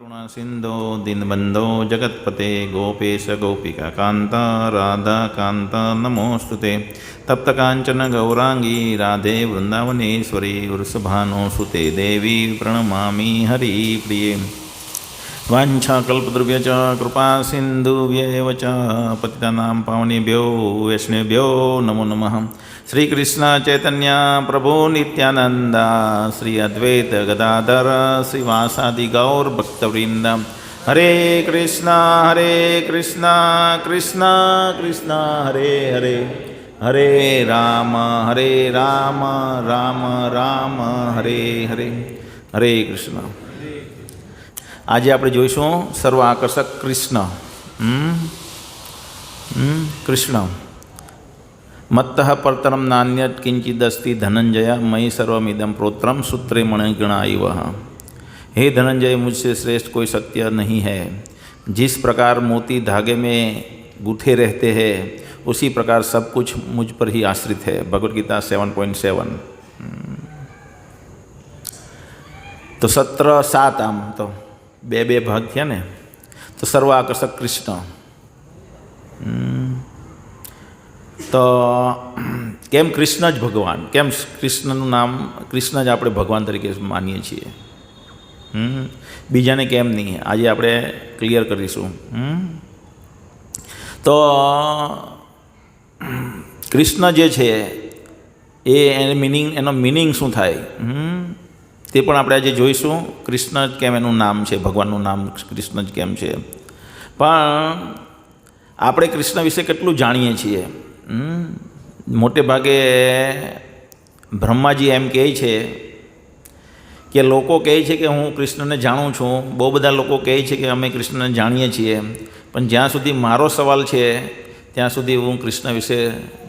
करुणा सिंधो दीनबंधो जगत्पते गोपेश गोपिका कांत राधा कांत नमोस्तुते तप्त कांचन गौरांगी राधे वृंदावनेश्वरी वृषभानुसुते देवी प्रणमामि हरिप्रिये वाञ्छाकल्पद्रव्यच कृपा सिन्धुभ्येव च पतितानां पावनेभ्यो वैष्णवेभ्यो नमो नमः। श्री कृष्ण चैतन्य प्रभु नित्यानंद श्री अद्वैत गदाधर श्रीवासादि गौर भक्तवृंद हरे कृष्णा कृष्ण कृष्ण हरे हरे हरे राम राम राम हरे हरे हरे कृष्ण। आज आप जोईशुं सर्व आकर्षक कृष्ण। कृष्ण मत्तः परतरं नान्यत् किंचिदस्ति धनंजय मयि सर्वमिदं प्रोत्रम सूत्रे मणिगणा इव। हे धनंजय, मुझसे श्रेष्ठ कोई सत्य नहीं है। जिस प्रकार मोती धागे में गूंथे रहते हैं उसी प्रकार सब कुछ मुझ पर ही आश्रित है। भगवद गीता 7.7। तो 17-7 आम तो बे भाग थे ने। तो सर्व आकर्षक कृष्ण। तो केम कृष्ण ज भगवान, केम कृष्णનું नाम कृष्ण ज આપણે ભગવાન તરીકે માનીએ છીએ। બીજાને કેમ નહીં, આજે આપણે ક્લિયર કરીશું। તો કૃષ્ણ જે છે એનો મિનિંગ શું થાય તે પણ આપણે આજે જોઈશું। કૃષ્ણ જ કેમ એનું નામ છે, ભગવાનનું નામ કૃષ્ણ જ કેમ છે। પણ આપણે કૃષ્ણ વિશે કેટલું જાણીએ છીએ? મોટે ભાગે બ્રહ્માજી એમ કહે છે કે લોકો કહે છે કે હું કૃષ્ણને જાણું છું, બહુ બધા લોકો કહે છે કે અમે કૃષ્ણને જાણીએ છીએ, પણ જ્યાં સુધી મારો સવાલ છે ત્યાં સુધી હું કૃષ્ણ વિશે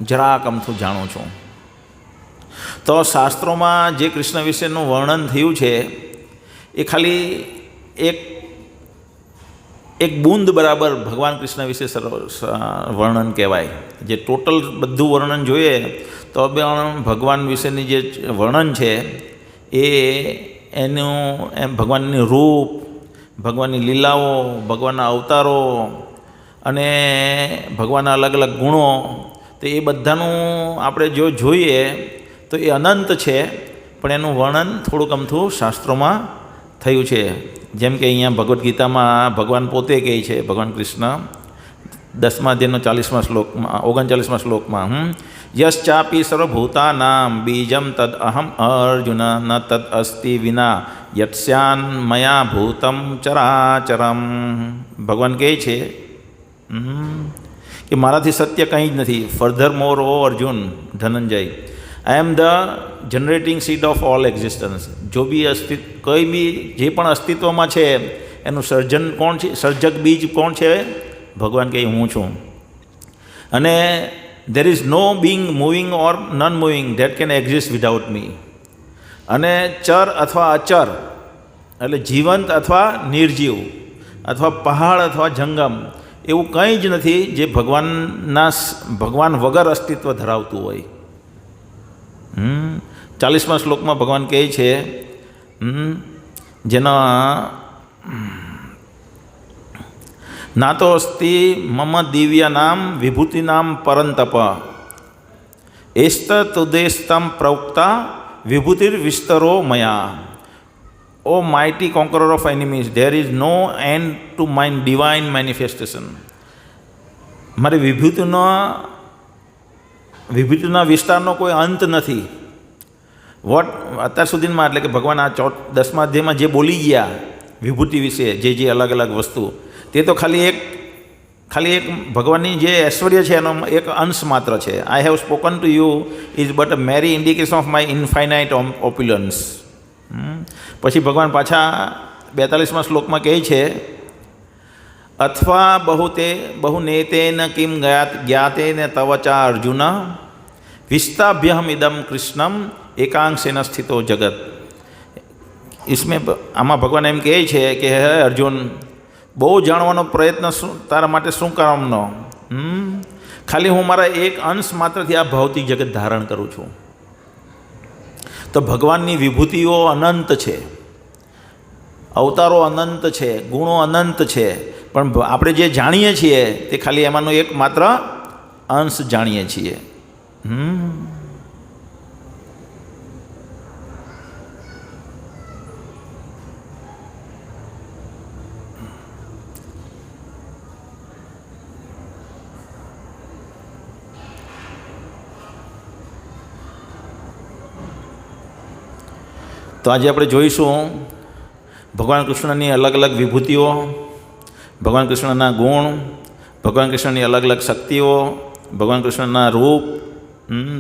જરાક અમથું જાણું છું। તો શાસ્ત્રોમાં જે કૃષ્ણ વિશેનું વર્ણન થયું છે એ ખાલી એક બૂંદ બરાબર ભગવાન કૃષ્ણ વિશે વર્ણન કહેવાય। જે ટોટલ બધું વર્ણન જોઈએ તો ભગવાન વિશેની જે વર્ણન છે એનું એમ ભગવાનની રૂપ, ભગવાનની લીલાઓ, ભગવાનના અવતારો અને ભગવાનના અલગ અલગ ગુણો, તો એ બધાનું આપણે જો જોઈએ તો એ અનંત છે, પણ એનું વર્ણન થોડુંક અમથું શાસ્ત્રોમાં થયું છે। જેમ કે અહીંયા ભગવદ્ ગીતામાં ભગવાન પોતે કહે છે, ભગવાન કૃષ્ણ 10મા અધ્યાયનો 40મા શ્લોકમાં 39મા શ્લોકમાં યશ્ચાપી સર્વભૂતાનાં બીજમ તદ અહમ અર્જુન ન તદ અસ્તિ વિના યત્સ્યાન મયા ભૂતમ ચરાચરમ। ભગવાન કહે છે કે મારાથી સત્ય કંઈ જ નથી। Furthermore O Arjun Dhananjay, I am the generating seed of all existence. जो भी अस्तित्व कोई भी जे पण अस्तित्व में है एनु सर्जन कोण छे, सर्जक बीज कोण छे? भगवान कहे हूँ छूँ। अने there is know being moving और नॉन मूविंग डेट केन एक्जिस्ट विदाउट मी। अने चर अथवा अचर एटले जीवंत अथवा निर्जीव अथवा पहाड़ अथवा जंगम एवं कंई ज नथी जे भगवान वगर अस्तित्व धरावतुं होय। 40મા શ્લોકમાં ભગવાન કહે છે જેના ના તો અસ્તિ મમ દિવ્યાનામ વિભૂતિનામ પરંતપ એસ્ત તુદેસ્તમ પ્રવક્તા વિભૂતિર વિસ્તરો મયા। O mighty conqueror of enemies, there is no end to my divine manifestation. મારી વિભૂતિના વિસ્તારનો કોઈ અંત નથી। વોટ અત્યાર સુધીમાં એટલે કે ભગવાન આ 10મા અધ્યાયમાં જે બોલી ગયા વિભૂતિ વિશે, જે અલગ અલગ વસ્તુ, તે તો ખાલી એક ભગવાનની જે ઐશ્વર્ય છે એનો એક અંશ માત્ર છે। I have spoken to you is but a mere indication of my infinite opulence. પછી ભગવાન પાછા 42મા શ્લોકમાં કહે છે अथवा बहुनेतेन किं ज्ञातेन तव च अर्जुन विस्ताभ्यहम इदम कृष्णम एकांशेन स्थितो जगत। इसमें आमा भगवान एम कहे छे कि हे अर्जुन, बहु जाणवानो प्रयत्न तारा माटे शुं करवानो? खाली हूँ मारा एक अंश मात्र थी आ भौतिक जगत धारण करूँ छूँ। तो भगवाननी विभूतिओ अनंत है। અવતારો અનંત છે, ગુણો અનંત છે, પણ આપણે જે જાણીએ છીએ તે ખાલી એમાંનો એક માત્ર અંશ જાણીએ છીએ. તો આજે આપણે જોઈશું ભગવાન કૃષ્ણની અલગ અલગ વિભૂતિઓ, ભગવાન કૃષ્ણના ગુણ, ભગવાન કૃષ્ણની અલગ અલગ શક્તિઓ, ભગવાન કૃષ્ણના રૂપ,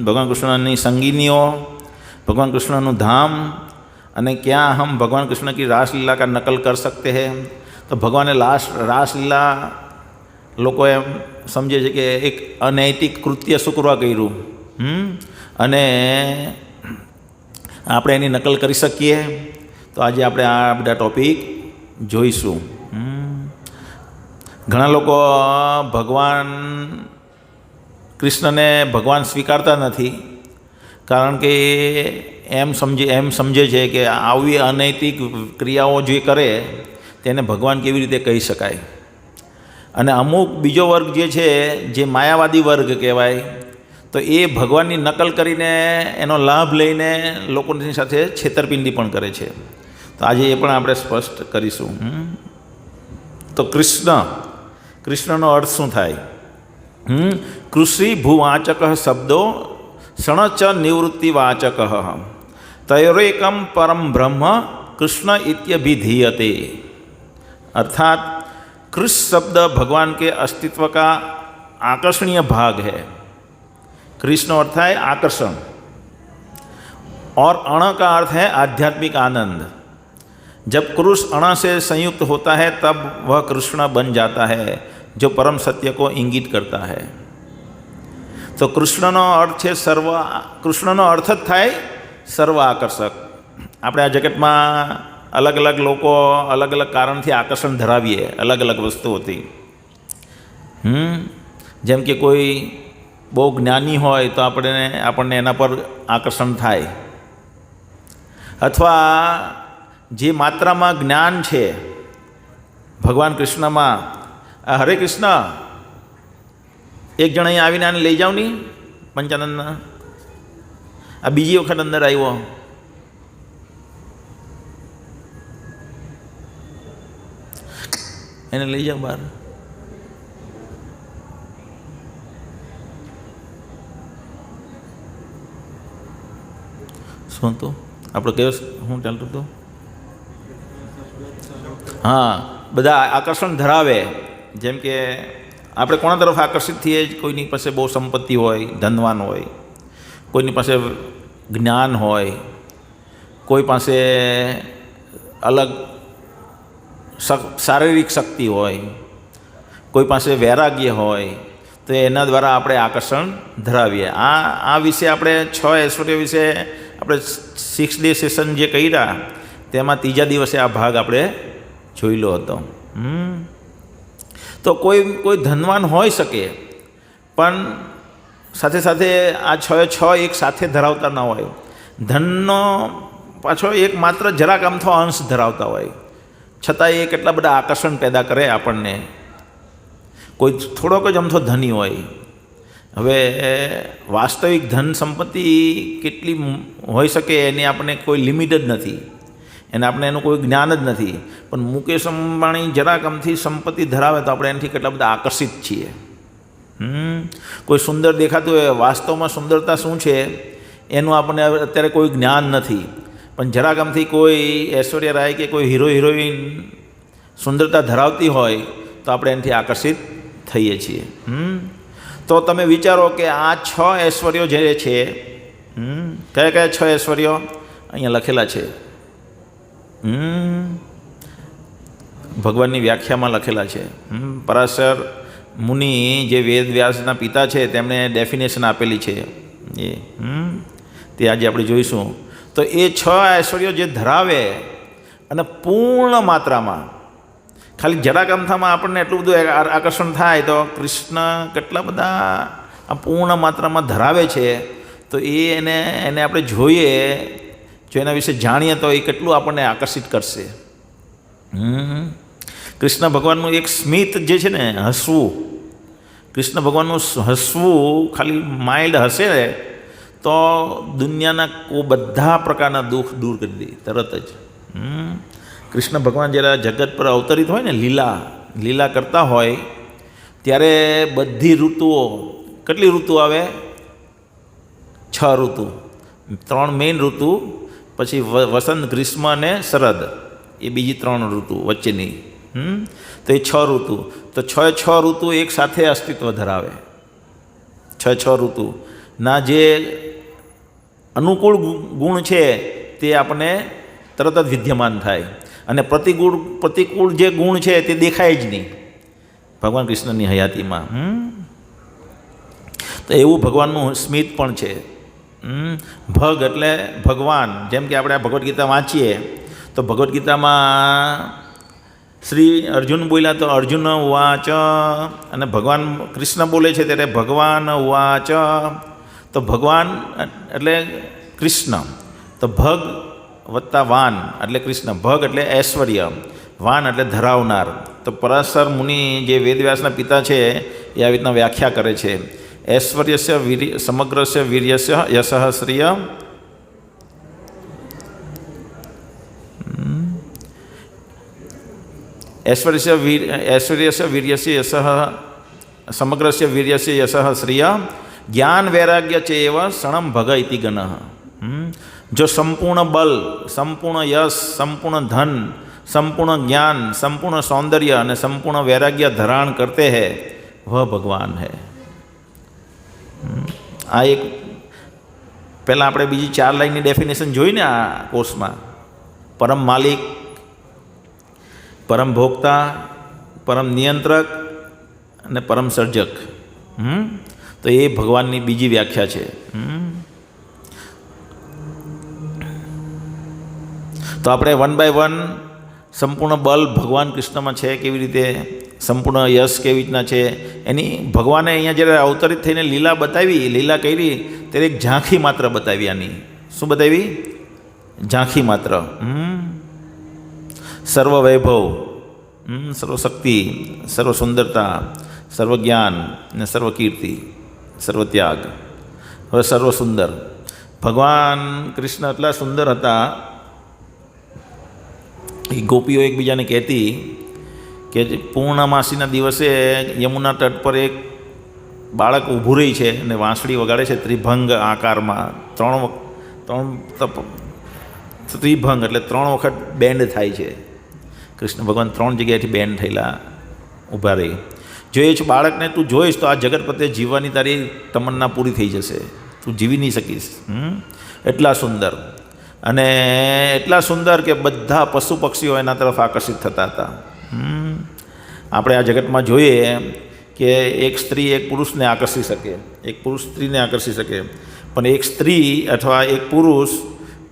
ભગવાન કૃષ્ણની સંગીનીઓ, ભગવાન કૃષ્ણનું ધામ, અને ક્યાં હમ ભગવાન કૃષ્ણ की रासलीला का नकल कर सकते हैं. તો ભગવાને રાસલીલા લોકો એમ સમજે છે કે એક અનૈતિક કૃત્ય શું કરવા કર્યું, અને આપણે એની નકલ કરી શકીએ. તો આજે આપણે આ બધા ટૉપિક જોઈશું. ઘણા લોકો ભગવાન કૃષ્ણને ભગવાન સ્વીકારતા નથી, કારણ કે એમ સમજે છે કે આવી અનૈતિક ક્રિયાઓ જે કરે તેને ભગવાન કેવી રીતે કહી શકાય. અને અમુક બીજો વર્ગ જે છે, જે માયાવાદી વર્ગ કહેવાય, તો એ ભગવાનની નકલ કરીને એનો લાભ લઈને લોકોની સાથે છેતરપિંડી પણ કરે છે. તો આજે એ પણ આપણે સ્પષ્ટ કરીશું. તો કૃષ્ણનો અર્થ શું થાય? કૃષિ ભૂવાચક શબ્દો ક્ષણચ નિવૃત્તિવાચક તયોરેકમ પરમ બ્રહ્મ कृष्ण इत्यभिधीयते. अर्थात कृष्ण शब्द भगवान के अस्तित्व का आकर्षणीय भाग है. कृष्ण अर्थ है आकर्षण, और अण का अर्थ है आध्यात्मिक आनंद. जब कृष्ण अण से संयुक्त होता है तब वह कृष्ण बन जाता है, जो परम सत्य को इंगित करता है. तो कृष्णનો અર્થ છે કૃષ્ણનો અર્થ જ થાય સર્વ આકર્ષક. આપણે આ જગતમાં અલગ અલગ લોકો અલગ અલગ કારણથી આકર્ષણ ધરાવીએ અલગ અલગ વસ્તુઓથી. જેમ કે કોઈ બહુ જ્ઞાની હોય તો આપણને એના પર આકર્ષણ થાય, અથવા જે માત્રામાં જ્ઞાન છે ભગવાન કૃષ્ણમાં. હરે કૃષ્ણ, એક જણ અહીં આવીને આને લઈ જાઓ નહીં પંચાનંદના. આ બીજી વખત અંદર આવ્યો. એને લઈ જાઓ બહાર. શું હતું આપણે કયો શું ચાલતું હતું? હા, બધા આકર્ષણ ધરાવે. જેમ કે આપણે કોના તરફ આકર્ષિત થઈએ? કોઈની પાસે બહુ સંપત્તિ હોય, ધનવાન હોય, કોઈની પાસે જ્ઞાન હોય, કોઈ પાસે અલગ શારીરિક શક્તિ હોય, કોઈ પાસે વૈરાગ્ય હોય, તો એના દ્વારા આપણે આકર્ષણ ધરાવીએ. આ વિશે આપણે 6 ઐશ્વર્ય વિશે આપણે 6 ડે સેશન જે કર્યા તેમાં ત્રીજા દિવસે આ ભાગ આપણે જોયેલો હતો. તો કોઈ ધનવાન હોઈ શકે, પણ સાથે સાથે આ 6 એક સાથે ધરાવતા ન હોય. ધનનો પાછો એક માત્ર જરાક અમથો અંશ ધરાવતા હોય, છતાં એ કેટલા બધા આકર્ષણ પેદા કરે આપણને. કોઈ થોડોક જ અમથો ધની હોય. હવે વાસ્તવિક ધન સંપત્તિ કેટલી હોઈ શકે એની આપણને કોઈ લિમિટ જ નથી, આપણે એનું કોઈ જ્ઞાન જ નથી. પણ મુકેશ અંબાણી જરાક અમથી સંપત્તિ ધરાવે તો આપણે એનાથી કેટલા બધા આકર્ષિત છીએ. કોઈ સુંદર દેખાતું હોય, વાસ્તવમાં સુંદરતા શું છે એનું આપણને અત્યારે કોઈ જ્ઞાન નથી, પણ જરાક અમથી કોઈ ઐશ્વર્યા રાય કે કોઈ હીરો હિરોઈન સુંદરતા ધરાવતી હોય તો આપણે એનાથી આકર્ષિત થઈએ છીએ. તો તમે વિચારો કે આ 6 ઐશ્વર્યો જે છે, કયા કયા 6 ઐશ્વર્યો અહીંયા લખેલા છે? ભગવાનની વ્યાખ્યામાં લખેલા છે. પરાશર મુનિ જે વેદ વ્યાસના પિતા છે તેમણે ડેફિનેશન આપેલી છે તે આજે આપણે જોઈશું. તો એ 6 ઐશ્વર્યો જે ધરાવે અને પૂર્ણ માત્રામાં, ખાલી જરાક અમથામાં આપણને એટલું બધું આકર્ષણ થાય, તો કૃષ્ણ કેટલા બધા આ પૂર્ણ માત્રામાં ધરાવે છે. તો એને આપણે જોઈએ, જો એના વિશે જાણીએ તો એ કેટલું આપણને આકર્ષિત કરશે. કૃષ્ણ ભગવાનનું એક સ્મિત જે છે ને, હસવું, કૃષ્ણ ભગવાનનું હસવું ખાલી માઇલ્ડ હસે તો દુનિયાના બધા પ્રકારના દુઃખ દૂર કરી દે તરત જ. કૃષ્ણ ભગવાન જ્યારે જગત પર અવતરિત હોય ને, લીલા કરતા હોય ત્યારે બધી ઋતુઓ, કેટલી ઋતુ આવે? 6 ઋતુ, 3 મેઇન ઋતુ, પછી વસંત, ગ્રીષ્મ અને શરદ, એ બીજી 3 ઋતુ વચ્ચેની. તો એ 6 ઋતુ, તો 6 ઋતુ એક સાથે અસ્તિત્વ ધરાવે. 6 ઋતુ ના જે અનુકૂળ ગુણ છે તે આપણને તરત જ વિદ્યમાન થાય, અને પ્રતિકૂળ જે ગુણ છે તે દેખાય જ નહીં ભગવાન કૃષ્ણની હયાતીમાં. તો એવું ભગવાનનું સ્મિત પણ છે. ભગ એટલે ભગવાન. જેમ કે આપણે આ ભગવદ્ ગીતા વાંચીએ તો ભગવદ્ ગીતામાં શ્રી અર્જુન બોલ્યા તો અર્જુન ઉવાચ, અને ભગવાન કૃષ્ણ બોલે છે ત્યારે ભગવાન ઉવાચ. તો ભગવાન એટલે કૃષ્ણ, તો ભગ વત્તા વાન એટલે કૃષ્ણ. ભગ એટલે ઐશ્વર્ય, વાન એટલે ધરાવનાર. તો પરાશર મુનિ જે વેદવ્યાસના પિતા છે એ આવી રીતના વ્યાખ્યા કરે છે. ઐશ્વર્યસ્ય સમગ્રસ્ય વીર્યસ્ય યશઃ શ્રિય ઐશ્વર્યસ્ય વીર્યસ્ય યશઃ સમગ્રસ્ય વીર્યસ્ય યશઃ શ્રિય જ્ઞાન વૈરાગ્ય ચેવ ક્ષણમ ભગ ઇતિ ગણઃ. જો સંપૂર્ણ બલ, સંપૂર્ણ યશ, સંપૂર્ણ ધન, संपूर्ण ज्ञान, संपूर्ण सौंदर्य અને संपूर्ण वैराग्य धारण करते हैं वह भगवान है. આ એક પહેલાં આપણે બીજી 4 લાઈનની ડેફિનેશન જોઈને આ કોર્સમાં, પરમ માલિક, પરમ ભોક્તા, પરમ નિયંત્રક અને પરમ સર્જક. તો એ ભગવાનની બીજી વ્યાખ્યા છે. તો આપણે 1 બાય 1 સંપૂર્ણ બલ ભગવાન કૃષ્ણમાં છે કેવી રીતે, સંપૂર્ણ યશ કેવી રીતના છે, એની ભગવાને અહીંયા જ્યારે અવતરિત થઈને લીલા બતાવી, લીલા કરી ત્યારે એક ઝાંખી માત્ર બતાવી. આની શું બતાવી? ઝાંખી માત્ર. સર્વ વૈભવ, સર્વ શક્તિ, સર્વ સુંદરતા, સર્વ જ્ઞાન અને સર્વ કીર્તિ, સર્વ ત્યાગ. હવે સર્વ સુંદર, ભગવાન કૃષ્ણ એટલા સુંદર હતા એ ગોપીઓ એકબીજાને કહેતી કે પૂર્ણમાસીના દિવસે યમુના તટ પર એક બાળક ઊભું રહી છે અને વાંસળી વગાડે છે ત્રિભંગ આકારમાં. ત્રિભંગ એટલે 3 વખત બેન્ડ થાય છે. કૃષ્ણ ભગવાન 3 જગ્યાએથી બેન્ડ થયેલા ઊભા રહી. જો એ બાળકને તું જોઈશ તો આ જગત પ્રત્યે જીવવાની તારી તમન્ના પૂરી થઈ જશે, તું જીવી નહીં શકીશ. એટલા સુંદર, અને એટલા સુંદર કે બધા પશુ પક્ષીઓ એના તરફ આકર્ષિત થતા હતા. આપણે આ જગતમાં જોઈએ કે એક સ્ત્રી એક પુરુષને આકર્ષી શકે, એક પુરુષ સ્ત્રીને આકર્ષી શકે, પણ એક સ્ત્રી અથવા એક પુરુષ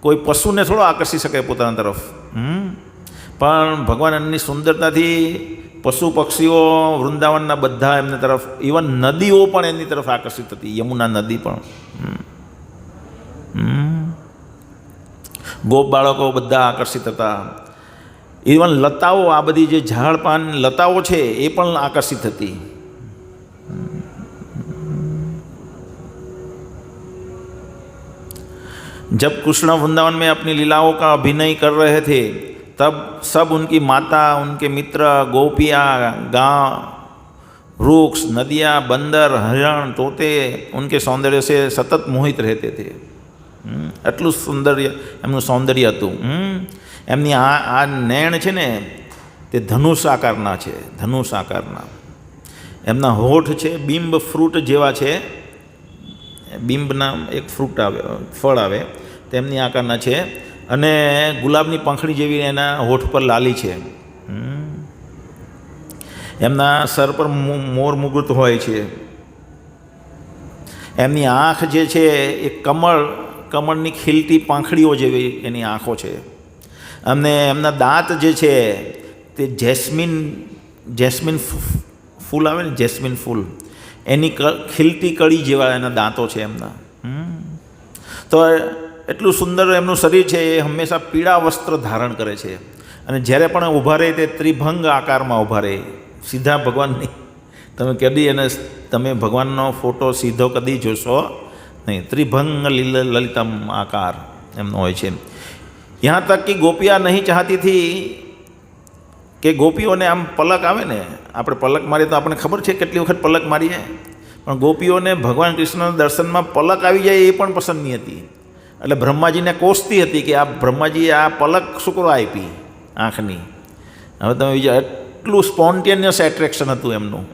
કોઈ પશુને થોડો આકર્ષી શકે પોતાના તરફ. પણ ભગવાન એમની સુંદરતાથી પશુ પક્ષીઓ વૃંદાવનના બધા એમને તરફ, ઇવન નદીઓ પણ એમની તરફ આકર્ષિત હતી. યમુના નદી પણ, ગોપ બાળકો બધા આકર્ષિત હતા. ઇવન લતાઓ, આ બધી જે ઝાડપાન લતાઓ છે એ પણ આકર્ષિત હતી. जब कृष्ण वृंदावन में अपनी लीलाओं का अभिनय कर रहे थे तब सब उनकी माता, उनके मित्र, गोपियाँ, गांव, वृक्ष, नदियाँ, बंदर, हरण, तोते उनके सौंदर्य से सतत मोहित रहते थे. એટલું સૌંદર્ય એમનું સૌંદર્ય હતું. એમની આ નયન છે ને તે ધનુષ આકારના છે, ધનુષ આકારના. એમના હોઠ છે બિંબ ફ્રૂટ જેવા છે. બિંબના એક ફ્રૂટ આવે, ફળ આવે, તેમની આકારના છે. અને ગુલાબની પાંખડી જેવી એના હોઠ પર લાલી છે. એમના સર પર મોર મુકુટ હોય છે. એમની આંખ જે છે એ કમળની ખીલતી પાંખડીઓ જેવી એની આંખો છે. અને એમના દાંત જે છે તે જેસ્મિન ફૂલ આવે ને, જેસ્મિન ફૂલ, એની ખીલતી કળી જેવા એના દાંતો છે એમના. તો એટલું સુંદર એમનું શરીર છે. એ હંમેશા પીળા વસ્ત્ર ધારણ કરે છે. અને જ્યારે પણ ઊભા રહે તે ત્રિભંગ આકારમાં ઊભા રહે, સીધા ભગવાનની તમે કદી એને તમે ભગવાનનો ફોટો સીધો કદી જોશો નહીં, ત્રિભંગ લલિતમ આકાર એમનો હોય છે. યહાં તક કે ગોપિયા નહીં ચાહતી થી કે ગોપીઓને આમ પલક આવે ને, આપણે પલક મારીએ તો આપણને ખબર છે કેટલી વખત પલક મારીએ, પણ ગોપીઓને ભગવાન કૃષ્ણના દર્શનમાં પલક આવી જાય એ પણ પસંદ નહીં હતી. એટલે બ્રહ્માજીને કોસતી હતી કે આ બ્રહ્માજીએ આ પલક શું કરવા આપી આંખની. હવે તમે વિચાર, એટલું સ્પોન્ટેનિયસ એટ્રેક્શન હતું એમનું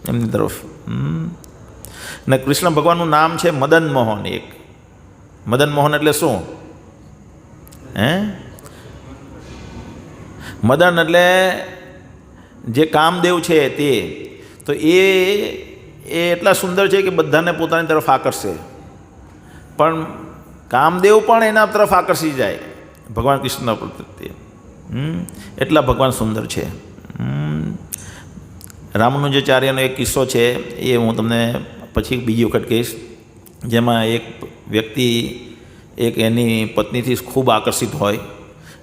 એમની તરફ. ને કૃષ્ણ ભગવાનનું નામ છે મદન મોહન. એક મદન મોહન એટલે શું? મદન એટલે જે કામદેવ છે તે, તો એ એટલા સુંદર છે કે બધાને પોતાની તરફ આકર્ષે, પણ કામદેવ પણ એના તરફ આકર્ષી જાય ભગવાન કૃષ્ણ પ્રત્યે. એટલા ભગવાન સુંદર છે. રામાનુજાચાર્યનો એક કિસ્સો છે, એ હું તમને પછી બીજી વખત કહીશ, જેમાં એક વ્યક્તિ એક એની પત્નીથી ખૂબ આકર્ષિત હોય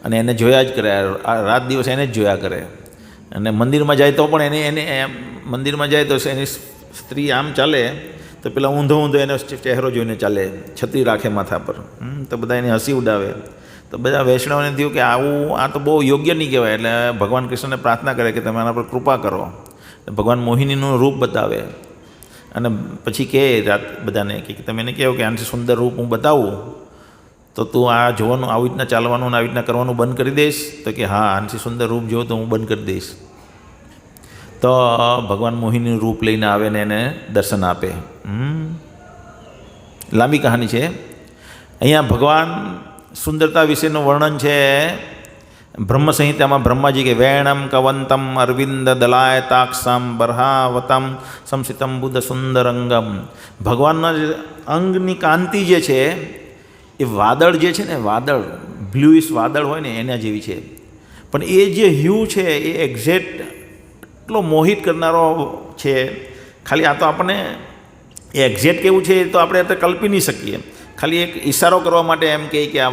અને એને જોયા જ કરે, રાત દિવસ એને જ જોયા કરે, અને મંદિરમાં જાય તો પણ એને મંદિરમાં જાય તો એની સ્ત્રી આમ ચાલે તો પેલા ઊંધો એનો ચહેરો જોઈને ચાલે, છત્રી રાખે માથા પર, તો બધા એની હસી ઉડાવે. તો બધા વૈષ્ણવને થયું કે આ તો બહુ યોગ્ય નહીં કહેવાય. એટલે ભગવાન કૃષ્ણને પ્રાર્થના કરે કે તમે આના પર કૃપા કરો. ભગવાન મોહિનીનું રૂપ બતાવે અને પછી કહે રાત બધાને કે તમે એને કહો કે આનાથી સુંદર રૂપ હું બતાવું તો તું આ જોવાનું, આવી રીતના ચાલવાનું, આવી રીતના કરવાનું બંધ કરી દઈશ? તો કે હા, આનાથી સુંદર રૂપ જોઉં તો હું બંધ કરી દઈશ. તો ભગવાન મોહિનીનું રૂપ લઈને આવે ને એને દર્શન આપે. લાંબી કહાની છે. અહીંયા ભગવાન સુંદરતા વિશેનું વર્ણન છે બ્રહ્મ સંહિતામાં. બ્રહ્માજી કે વેણમ કવંતમ અરવિંદ દલાય તાક્ષમ બરહાવતમ સંસિતમ બુદ્ધ સુંદરંગમ. ભગવાનના અંગની કાંતિ જે છે એ વાદળ જે છે ને, વાદળ બ્લુઇશ વાદળ હોય ને એના જેવી છે, પણ એ જે હ્યુ છે એ એક્ઝેક્ટ એટલો મોહિત કરનારો છે. ખાલી આ તો આપણને એક્ઝેક્ટ કેવું છે તો આપણે અત્યારે કલ્પી નહીં શકીએ. ખાલી એક ઈશારો કરવા માટે એમ કહે કે આ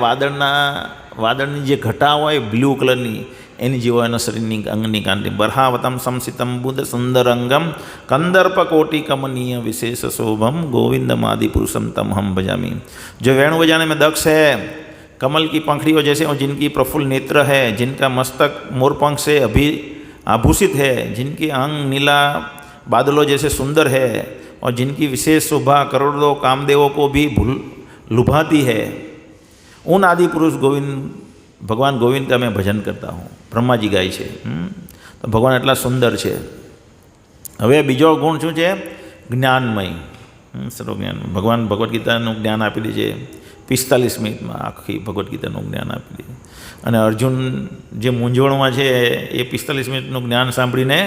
વાદળની જે ઘટા હોય બ્લુ કલરની, એની જેવો એના શરીરની અંગની કાંતિ. બરહાવતમ સંસિતમ બુદ્ધ સુંદર અંગમ કંદર્પ કોટિ કમનીય વિશેષ શોભમ गोविंदम आदि पुरुषम तम हम भजामी. जो वेणु बजाने में दक्ष है, कमल की पंखड़ियों जैसे और जिनकी प्रफुल्ल नेत्र है, जिनका मस्तक मोरपंख से आभूषित है, जिनके अंग नीला बादलों जैसे सुंदर है और जिनकी विशेष शोभा करोड़ों कामदेवों को भी लुभाती है, उन आदि पुरुष भगवान गोविंद का मैं भजन करता हूँ. બ્રહ્માજી ગાય છે. તો ભગવાન એટલા સુંદર છે. હવે બીજો ગુણ શું છે? જ્ઞાનમય, સર્વજ્ઞાન. ભગવાન ભગવદ્ ગીતાનું જ્ઞાન આપી દે છે 45 મિનિટમાં, આખી ભગવદ્ ગીતાનું જ્ઞાન આપી દે. અને અર્જુન જે મૂંઝવણમાં છે એ 45 મિનિટનું જ્ઞાન સાંભળીને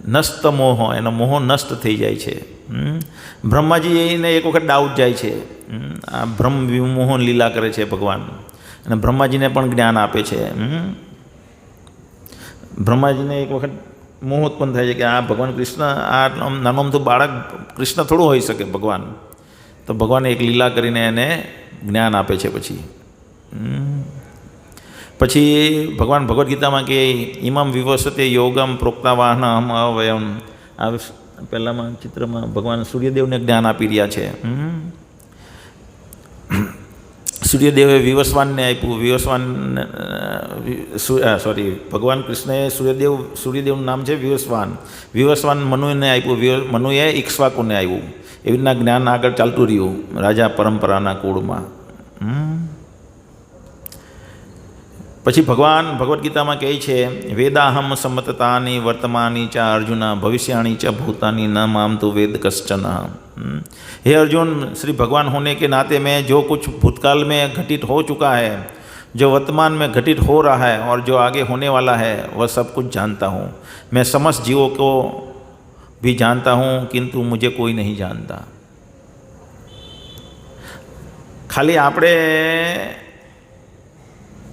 નષ્ટ મોહ, એનો મોહ નષ્ટ થઈ જાય છે. બ્રહ્માજી એને એક વખત ડાઉટ જાય છે, આ બ્રહ્મ વિમોહન લીલા કરે છે ભગવાન, અને બ્રહ્માજીને પણ જ્ઞાન આપે છે. બ્રહ્માજીને એક વખત મોહ ઉત્પન્ન થાય છે કે આ ભગવાન કૃષ્ણ, આ નાનોમથું બાળક કૃષ્ણ થોડું હોઈ શકે ભગવાન. તો ભગવાન એક લીલા કરીને એને જ્ઞાન આપે છે. પછી ભગવાન ભગવદ્ ગીતામાં કે ઇમમ વિવસતે યોગમ પ્રોક્તાવાહન અહમ અવયમ. આ પહેલાંમાં ચિત્રમાં ભગવાન સૂર્યદેવને જ્ઞાન આપી રહ્યા છે. સૂર્યદેવે વિવસ્વાનને આપ્યું. ભગવાન કૃષ્ણએ સૂર્યદેવનું નામ છે વિવસ્વાન. વિવસ્વાન મનુને આપ્યું, મનુએ ઇક્ષ્વાકુને આવ્યું. એવી રીતના જ્ઞાન આગળ ચાલતું રહ્યું રાજા પરંપરાના કુળમાં. પછી ભગવાન ભગવદ્ ગીતામાં કહે છે વેદાહમ સમતતાની વર્તમાની ચ અર્જુન ભવિષ્યાણી ચ ભૂતાની ન माम तो वेद कश्चन. हे अर्जुन, श्री भगवान होने के नाते मैं जो कुछ भूतकाल में घटित हो चुका है, जो वर्तमान में घटित हो रहा है और जो आगे होने वाला है वह सब कुछ जानता हूँ. मैं समस्त जीवों को भी जानता हूँ किंतु मुझे कोई नहीं जानता. खाली આપણે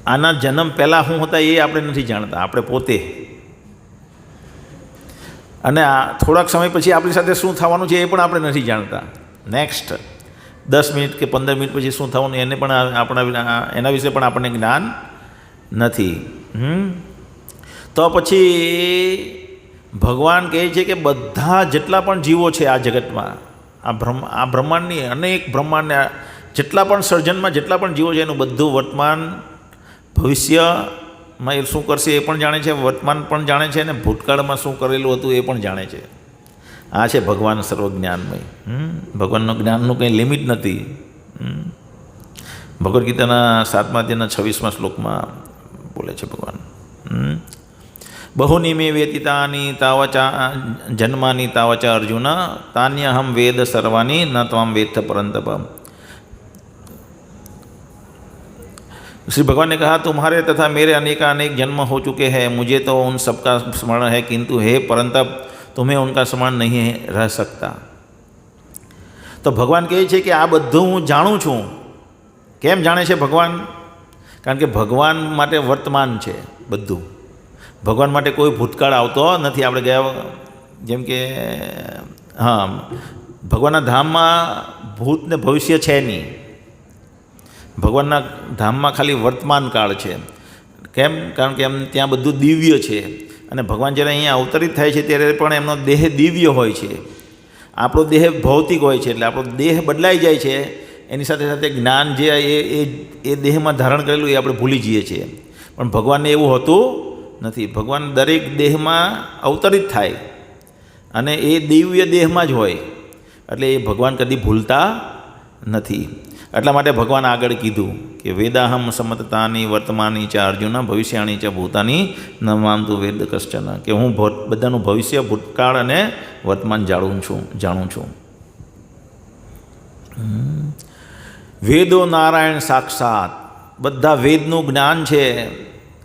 આના જન્મ પહેલાં શું હતા એ આપણે નથી જાણતા, આપણે પોતે. અને થોડાક સમય પછી આપણી સાથે શું થવાનું છે એ પણ આપણે નથી જાણતા. નેક્સ્ટ 10 મિનિટ કે 15 મિનિટ પછી શું થવાનું એને પણ એના વિશે પણ આપણને જ્ઞાન નથી. તો પછી ભગવાન કહે છે કે બધા જેટલા પણ જીવો છે આ જગતમાં, આ બ્રહ્માંડની અનેક બ્રહ્માંડને જેટલા પણ સર્જનમાં જેટલા પણ જીવો છે એનું બધું વર્તમાન ભવિષ્યમાં એ શું કરશે એ પણ જાણે છે, વર્તમાન પણ જાણે છે, અને ભૂતકાળમાં શું કરેલું હતું એ પણ જાણે છે. આ છે ભગવાન સર્વજ્ઞાનમય. ભગવાનનું જ્ઞાનનું કંઈ લિમિટ નથી. ભગવદ્ ગીતાના 7મા અધ્યાયના 26મા શ્લોકમાં બોલે છે ભગવાન, બહુની મે વ્યતીતાની તાવચા જન્માની તાવચા અર્જુન તાન્યહમ વેદ સર્વાની ન ત્વામ વેત્થ પરંતપ. श्री भगवान ने कहा तुम्हारे तथा मेरे अनेक जन्म हो चुके हैं, मुझे तो उन सबका स्मरण है, किंतु हे परंतप तुम्हें उनका स्मरण नहीं रह सकता. તો ભગવાન કહે છે કે આ બધું હું જાણું છું. કેમ જાણે છે ભગવાન? કારણ કે ભગવાન માટે વર્તમાન છે બધું. ભગવાન માટે કોઈ ભૂતકાળ આવતો નથી. આપણે ગયા જેમ કે ભગવાનના ધામમાં ભૂત ને ભવિષ્ય છે નહીં. ભગવાનના ધામમાં ખાલી વર્તમાન કાળ છે. કેમ? કારણ કે એમ ત્યાં બધું દિવ્ય છે, અને ભગવાન જ્યારે અહીંયા અવતરિત થાય છે ત્યારે પણ એમનો દેહ દિવ્ય હોય છે. આપણો દેહ ભૌતિક હોય છે, એટલે આપણો દેહ બદલાઈ જાય છે. એની સાથે સાથે જ્ઞાન જે એ દેહમાં ધારણ કરેલું એ આપણે ભૂલી જઈએ છીએ. પણ ભગવાનને એવું હોતું નથી. ભગવાન દરેક દેહમાં અવતરિત થાય અને એ દિવ્ય દેહમાં જ હોય, એટલે એ ભગવાન કદી ભૂલતા નથી. એટલા માટે ભગવાન આગળ કીધું કે વેદાહમ સમતતાની વર્તમાની ચ અર્જુન ભવિષ્યાણી ચ ભૂતાની ન મામતુ વેદ કશ્ચન, કે હું બધાનું ભવિષ્ય, ભૂતકાળ અને વર્તમાન જાણું છું. વેદો નારાયણ સાક્ષાત, બધા વેદનું જ્ઞાન છે.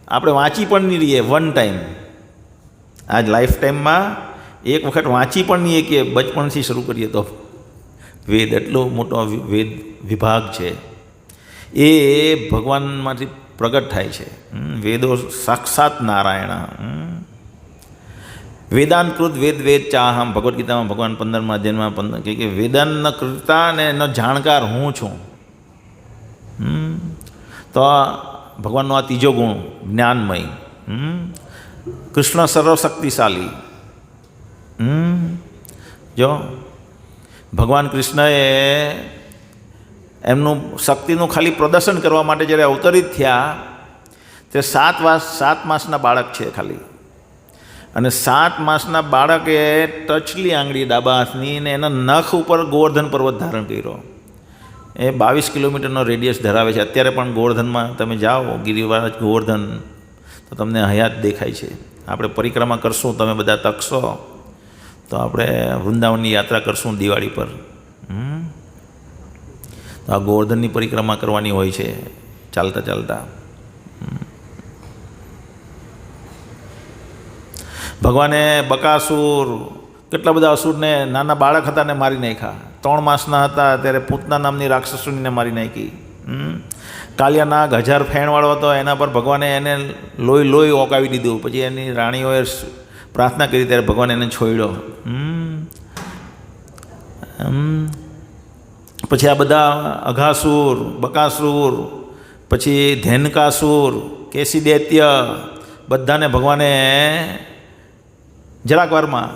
આપણે વાંચી પણ નહીં રહીએ વન ટાઈમ, આજ લાઈફ ટાઈમમાં એક વખત વાંચી પણ નહીં કે બચપણથી શરૂ કરીએ તો વેદ એટલો મોટો વેદ વિભાગ છે. એ ભગવાનમાંથી પ્રગટ થાય છે. વેદો સાક્ષાત નારાયણ. વેદાંતકૃત વેદ ચાહમ, ભગવદ્ ગીતામાં ભગવાન 15મા અધ્યાયમાં કે વેદાંતના કૃતા અને એનો જાણકાર હું છું. તો ભગવાનનો આ ત્રીજો ગુણ જ્ઞાનમય. કૃષ્ણ સર્વશક્તિશાળી. જો ભગવાન કૃષ્ણએ એમનું શક્તિનું ખાલી પ્રદર્શન કરવા માટે જ્યારે અવતરિત થયા તે 7 માસના બાળક છે ખાલી, અને 7 માસના બાળકે ટચલી આંગળી ડાબા હાથની ને એના નખ ઉપર ગોવર્ધન પર્વત ધારણ કર્યો. એ 22 કિલોમીટરનો રેડિયસ ધરાવે છે. અત્યારે પણ ગોવર્ધનમાં તમે જાઓ, ગિરિરાજ ગોવર્ધન, તો તમને હયાત દેખાય છે. આપણે પરિક્રમા કરશું, તમે બધા તકશો તો આપણે વૃંદાવનની યાત્રા કરશું દિવાળી પર. તો આ ગોવર્ધનની પરિક્રમા કરવાની હોય છે ચાલતા ચાલતા. ભગવાને બકાસુર, કેટલા બધા અસુરને, નાના બાળક હતા ને મારી નાખ્યા. 3 માસના હતા ત્યારે પૂતના નામની રાક્ષસુરીને મારી નાખી. કાલિયા નાગ 1000 ફેણવાળો હતો, એના પર ભગવાને એને લોહી ઓકાવી દીધું. પછી એની રાણીઓએ પ્રાર્થના કરી ત્યારે ભગવાન એને છોડ્યો. પછી આ બધા અઘાસુર, બકાસુર, પછી ધેનકાસુર, કેસી દૈત્ય, બધાને ભગવાને જરાક વારમાં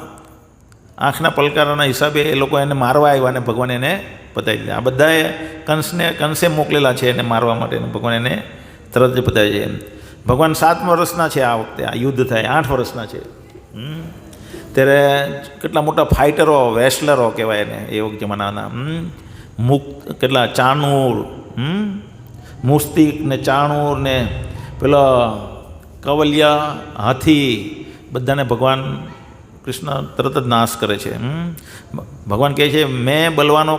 આંખના પલકારાના હિસાબે એ લોકો એને મારવા આવ્યા અને ભગવાન એને પતાવી દીધા. આ બધાએ કંસે મોકલેલા છે એને મારવા માટે, ભગવાન એને તરત જ પતાવી છે. ભગવાન 7 વર્ષના છે આ વખતે, આ યુદ્ધ થાય 8 વર્ષના છે. ત્યારે કેટલા મોટા ફાઇટરો, રેસલરો કહેવાય એને એ વખતે જમાનાના. કેટલા ચાણૂર, મુસ્તિક ને ચાણૂર ને પેલો કવલિયા, હાથી, બધાને ભગવાન કૃષ્ણ તરત જ નાશ કરે છે. ભગવાન કહે છે મેં બલવાનોं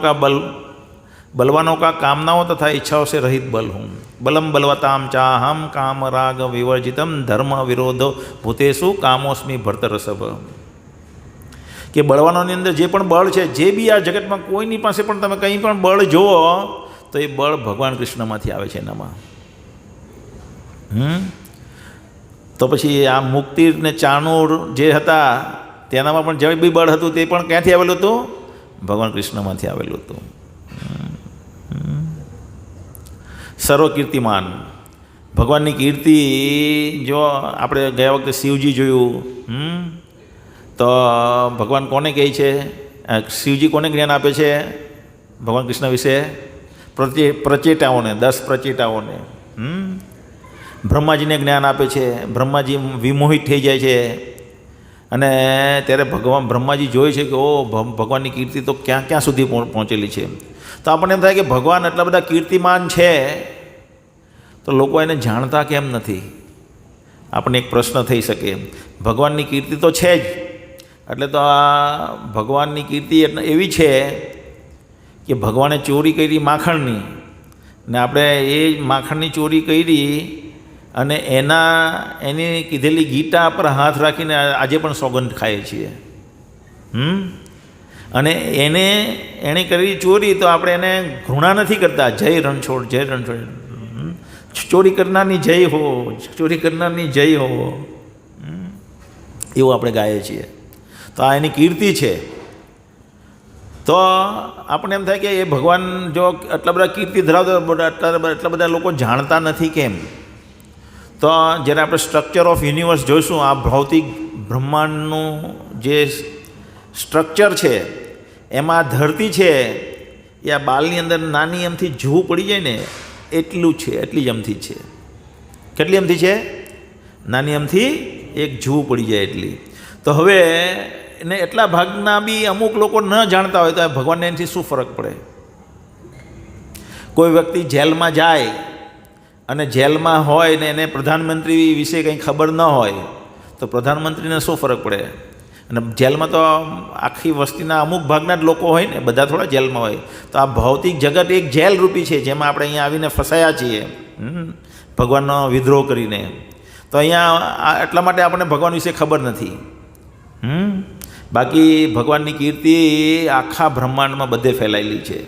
का कामनाओं तथा इच्छाओं से रहित बल हूँ. बलम बलवताम चाहम काम राग विवर्जितम धर्म विरोधो भूतेषु कामोस्मी भर्तरसभ. કે બળવાનોની અંદર જે પણ બળ છે, જે બી આ જગતમાં કોઈની પાસે પણ તમે કંઈ પણ બળ જુઓ તો એ બળ ભગવાન કૃષ્ણમાંથી આવે છે એનામાં. તો પછી આ મુક્તિ ને ચાણૂર જે હતા તેનામાં પણ જે બી બળ હતું તે પણ ક્યાંથી આવેલું હતું? ભગવાન કૃષ્ણમાંથી આવેલું હતું. સર્વકીર્તિમાન ભગવાનની કીર્તિ જો આપણે ગયા વખતે શિવજી જોયું, તો ભગવાન કોને કહે છે, શિવજી કોને જ્ઞાન આપે છે ભગવાન કૃષ્ણ વિશે? પ્રચેતાઓને, 10 પ્રચેતાઓને. બ્રહ્માજીને જ્ઞાન આપે છે. બ્રહ્માજી વિમોહિત થઈ જાય છે અને ત્યારે બ્રહ્માજી જોઈ છે કે ઓ ભગવાનની કીર્તિ તો ક્યાં ક્યાં સુધી પહોંચેલી છે. તો આપણને એમ થાય કે ભગવાન એટલા બધા કીર્તિમાન છે તો લોકો એને જાણતા કેમ નથી? આપણને એક પ્રશ્ન થઈ શકે. ભગવાનની કીર્તિ તો છે જ, એટલે તો આ ભગવાનની કીર્તિ એવી છે કે ભગવાને ચોરી કરી માખણની, ને આપણે એ માખણની ચોરી કરી અને એની કીધેલી ગીતા પર હાથ રાખીને આજે પણ સોગંદ ખાઈએ છીએ. અને એણે કરી ચોરી તો આપણે એને ઘૃણા નથી કરતા. જય રણછોડ, જય રણછોડ, ચોરી કરનારની જય હો, ચોરી કરનારની જય હો, એવું આપણે ગાઈએ છીએ. તો આ એની કીર્તિ છે. તો આપણને એમ થાય કે એ ભગવાન જો આટલા બધા કીર્તિ ધરાવતા એટલા બધા લોકો જાણતા નથી કેમ? તો જ્યારે આપણે સ્ટ્રક્ચર ઓફ યુનિવર્સ જોઈશું, આ ભૌતિક બ્રહ્માંડનું જે સ્ટ્રક્ચર છે એમાં ધરતી છે એ આ બાલની અંદર નાની એમથી જૂ પડી જાય ને એટલું છે, એટલી જ અમથી છે. કેટલી અમથી છે? નાની અમથી એક જૂ પડી જાય એટલી. તો હવે એને એટલા ભાગના બી અમુક લોકો ન જાણતા હોય તો ભગવાનને એનાથી શું ફરક પડે? કોઈ વ્યક્તિ જેલમાં જાય અને જેલમાં હોય ને એને પ્રધાનમંત્રી વિશે કંઈ ખબર ન હોય તો પ્રધાનમંત્રીને શું ફરક પડે? અને જેલમાં તો આખી વસ્તીના અમુક ભાગના જ લોકો હોય ને, બધા થોડા જેલમાં હોય. તો આ ભૌતિક જગત એક જેલ રૂપી છે જેમાં આપણે અહીંયા આવીને ફસાયા છીએ ભગવાનનો વિદ્રોહ કરીને. તો અહીંયા એટલા માટે આપણને ભગવાન વિશે ખબર નથી. બાકી ભગવાનની કીર્તિ આખા બ્રહ્માંડમાં બધે ફેલાયેલી છે.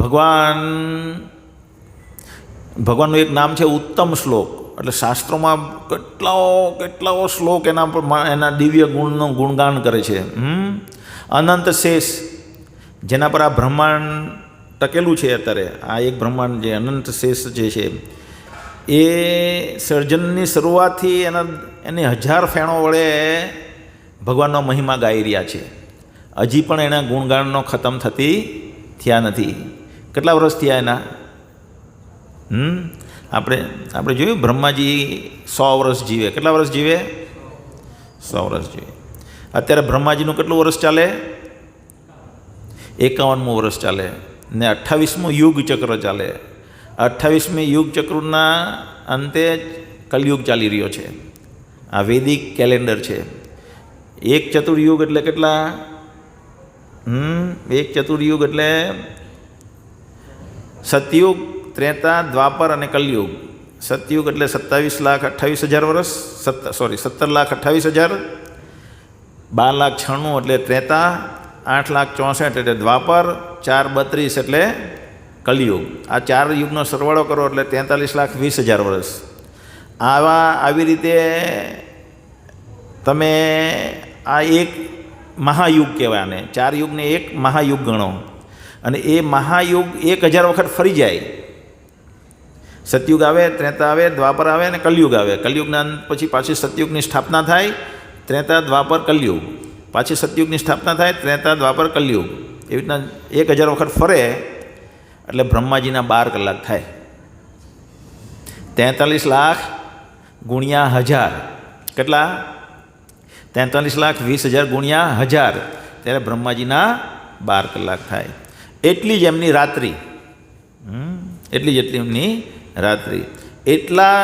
ભગવાનનું એક નામ છે ઉત્તમ શ્લોક. એટલે શાસ્ત્રોમાં કેટલાઓ શ્લોક એના દિવ્ય ગુણનું ગુણગાન કરે છે. અનંત શેષ, જેના પર આ બ્રહ્માંડ ટકેલું છે અત્યારે, આ એક બ્રહ્માંડ જે અનંત શેષ જે છે એ સર્જનની શરૂઆતથી એની 1000 ફેણો વડે ભગવાનનો મહિમા ગાઈ રહ્યા છે. હજી પણ એના ગુણગાનનો ખતમ થયા નથી. કેટલા વર્ષ થયા એના? આપણે જોયું બ્રહ્માજી 100 વર્ષ જીવે. કેટલા વર્ષ જીવે? 100 વર્ષ જીવે. અત્યારે બ્રહ્માજીનું કેટલું વર્ષ ચાલે? 51મું વર્ષ ચાલે ને 28મું યુગ ચક્ર ચાલે. 28મી યુગ ચક્રના અંતે કલયુગ ચાલી રહ્યો છે. આ વૈદિક કેલેન્ડર છે. એક ચતુર્યુગ એટલે કેટલા? એક ચતુર્યુગ એટલે સતયુગ, ત્રેતા, દ્વાપર અને કલયુગ. સતયુગ એટલે 27,28,000 વર્ષ, 17,28,000. 12,96,000 એટલે ત્રેતા, 8,64,000 એટલે દ્વાપર, 4,32 એટલે કલયુગ. આ 4 યુગનો સરવાળો કરો એટલે 43,20,000 વર્ષ. આવી રીતે તમે આ એક મહાયુગ કહેવાય આને. 4 યુગને એક મહાયુગ ગણો અને એ મહાયુગ 1000 વખત ફરી જાય. સતયુગ આવે, ત્રેતા આવે, દ્વાપર આવે અને કલયુગ આવે. કલયુગના અંત પછી પાછી સતયુગની સ્થાપના થાય, ત્રેતા, દ્વાપર, કલયુગ. પાછી સતયુગની સ્થાપના થાય, ત્રેતા, દ્વાપર, કલયુગ. એવી રીતના 1000 વખત ફરે એટલે બ્રહ્માજીના 12 કલાક થાય. 43 લાખ ગુણ્યા 1000 કેટલા? 43,20,000 ગુણ્યા 1000 ત્યારે બ્રહ્માજીના 12 કલાક થાય. એટલી જ એમની રાત્રિ. એટલી એમની રાત્રિ. એટલા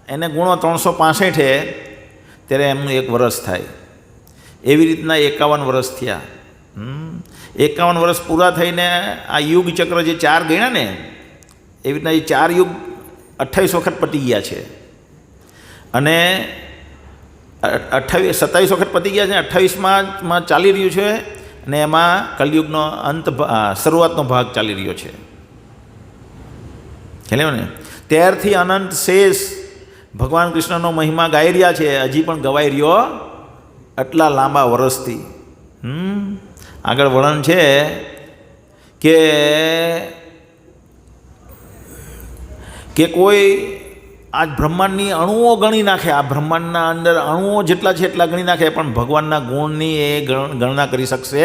એને ગુણો 365 ત્યારે એમનું 1 વર્ષ થાય. એવી રીતના 51 વર્ષ થયા. 51 વર્ષ પૂરા થઈને આ યુગ ચક્ર જે 4 ગણ્યા ને એવી રીતના એ 4 યુગ 28 વખત પતી ગયા છે. અને 27 વખત પતી ગયા છે. 28માં ચાલી રહ્યું છે અને એમાં કલયુગનો અંત શરૂઆતનો ભાગ ચાલી રહ્યો છે. ખ્યાલ ને? ત્યારથી અનંત શેષ ભગવાન કૃષ્ણનો મહિમા ગાઈ રહ્યા છે. હજી પણ ગવાઈ રહ્યો આટલા લાંબા વર્ષથી. આગળ વર્ણન છે કે કોઈ આ બ્રહ્માંડની અણુઓ ગણી નાખે, આ બ્રહ્માંડના અંદર અણુઓ જેટલા છે એટલા ગણી નાખે, પણ ભગવાનના ગુણની એ ગણના કરી શકશે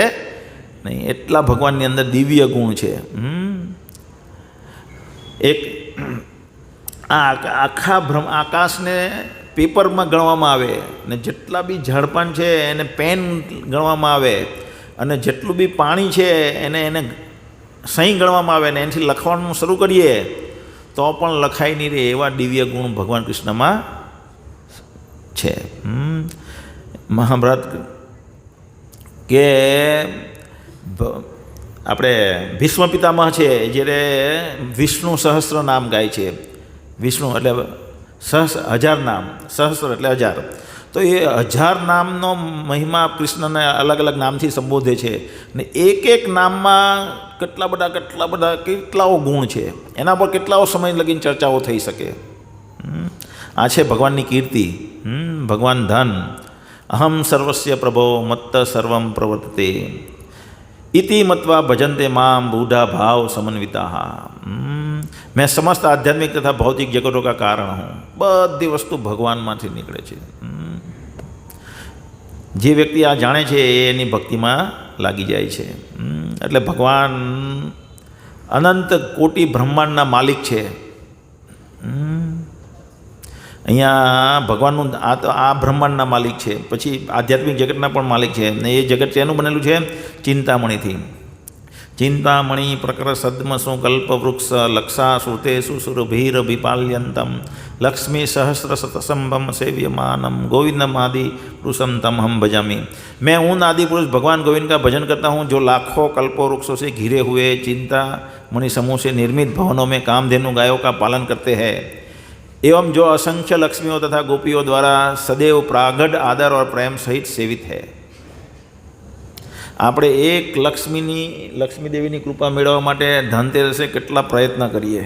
નહીં. એટલા ભગવાનની અંદર દિવ્ય ગુણ છે. એક આખા આકાશને પેપરમાં ગણવામાં આવે, ને જેટલા બી ઝાડપાન છે એને પેન ગણવામાં આવે, અને જેટલું બી પાણી છે એને સહી ગણવામાં આવે, ને એનાથી લખવાનું શરૂ કરીએ તો પણ લખાઈ નહીં રહે એવા દિવ્ય ગુણ ભગવાન કૃષ્ણમાં છે. મહાભારત કે આપણે ભીષ્મ પિતામહ છે જ્યારે વિષ્ણુ સહસ્ત્ર નામ ગાય છે. વિષ્ણુ એટલે હજાર નામ, સહસ્ત્ર એટલે હજાર, તો એ હજાર નામનો મહિમા કૃષ્ણને અલગ અલગ નામથી સંબોધે છે, ને એક એક નામમાં કેટલાઓ ગુણ છે, એના પર કેટલાઓ સમય લગીને ચર્ચાઓ થઈ શકે. આ છે ભગવાનની કીર્તિ. ભગવાન ધન અહમ સર્વસ્ય પ્રભો મત્ત સર્વમ પ્રવર્તતે ઇતિ મત્વા ભજન્તે મામ બુઢા ભાવ સમન્વિતા. मैं समस्त आध्यात्मिक तथा भौतिक जगतों का कारण हूँ. बधी वस्तु भगवानમાંથી નીકળે છે. જે વ્યક્તિ આ જાણે છે એની ભક્તિમાં લાગી જાય છે. એટલે ભગવાન અનંત કોટી બ્રહ્માંડના માલિક છે. અહીંયા ભગવાનનું આ બ્રહ્માંડના માલિક છે, પછી આધ્યાત્મિક જગતના પણ માલિક છે. ને એ જગત શેનું બનેલું છે? ચિંતામણીથી. ચિંતામણી પ્રકર સદ્મસુ કલ્પવૃક્ષ લક્ષા શ્રુતેષુ સુરભીરભિપાલ્યંતમ લક્ષ્મી સહસ્ર શતસંભમ સેવ્યમાનમ गोविंदमादि पुरुषम तम हम भजामी. मैं उन आदि पुरुष भगवान गोविंद का भजन करता हूँ जो लाखों कल्पों वृक्षों से घिरे हुए चिंता मणि समूह से निर्मित भवनों में कामधेनु गायों का पालन करते हैं, एवं जो असंख्य लक्ष्मियों तथा गोपियों द्वारा सदैव प्रागढ़ आदर और प्रेम सहित सेवित है. આપણે એક લક્ષ્મી દેવીની કૃપા મેળવવા માટે ધનતેરસે કેટલા પ્રયત્ન કરીએ,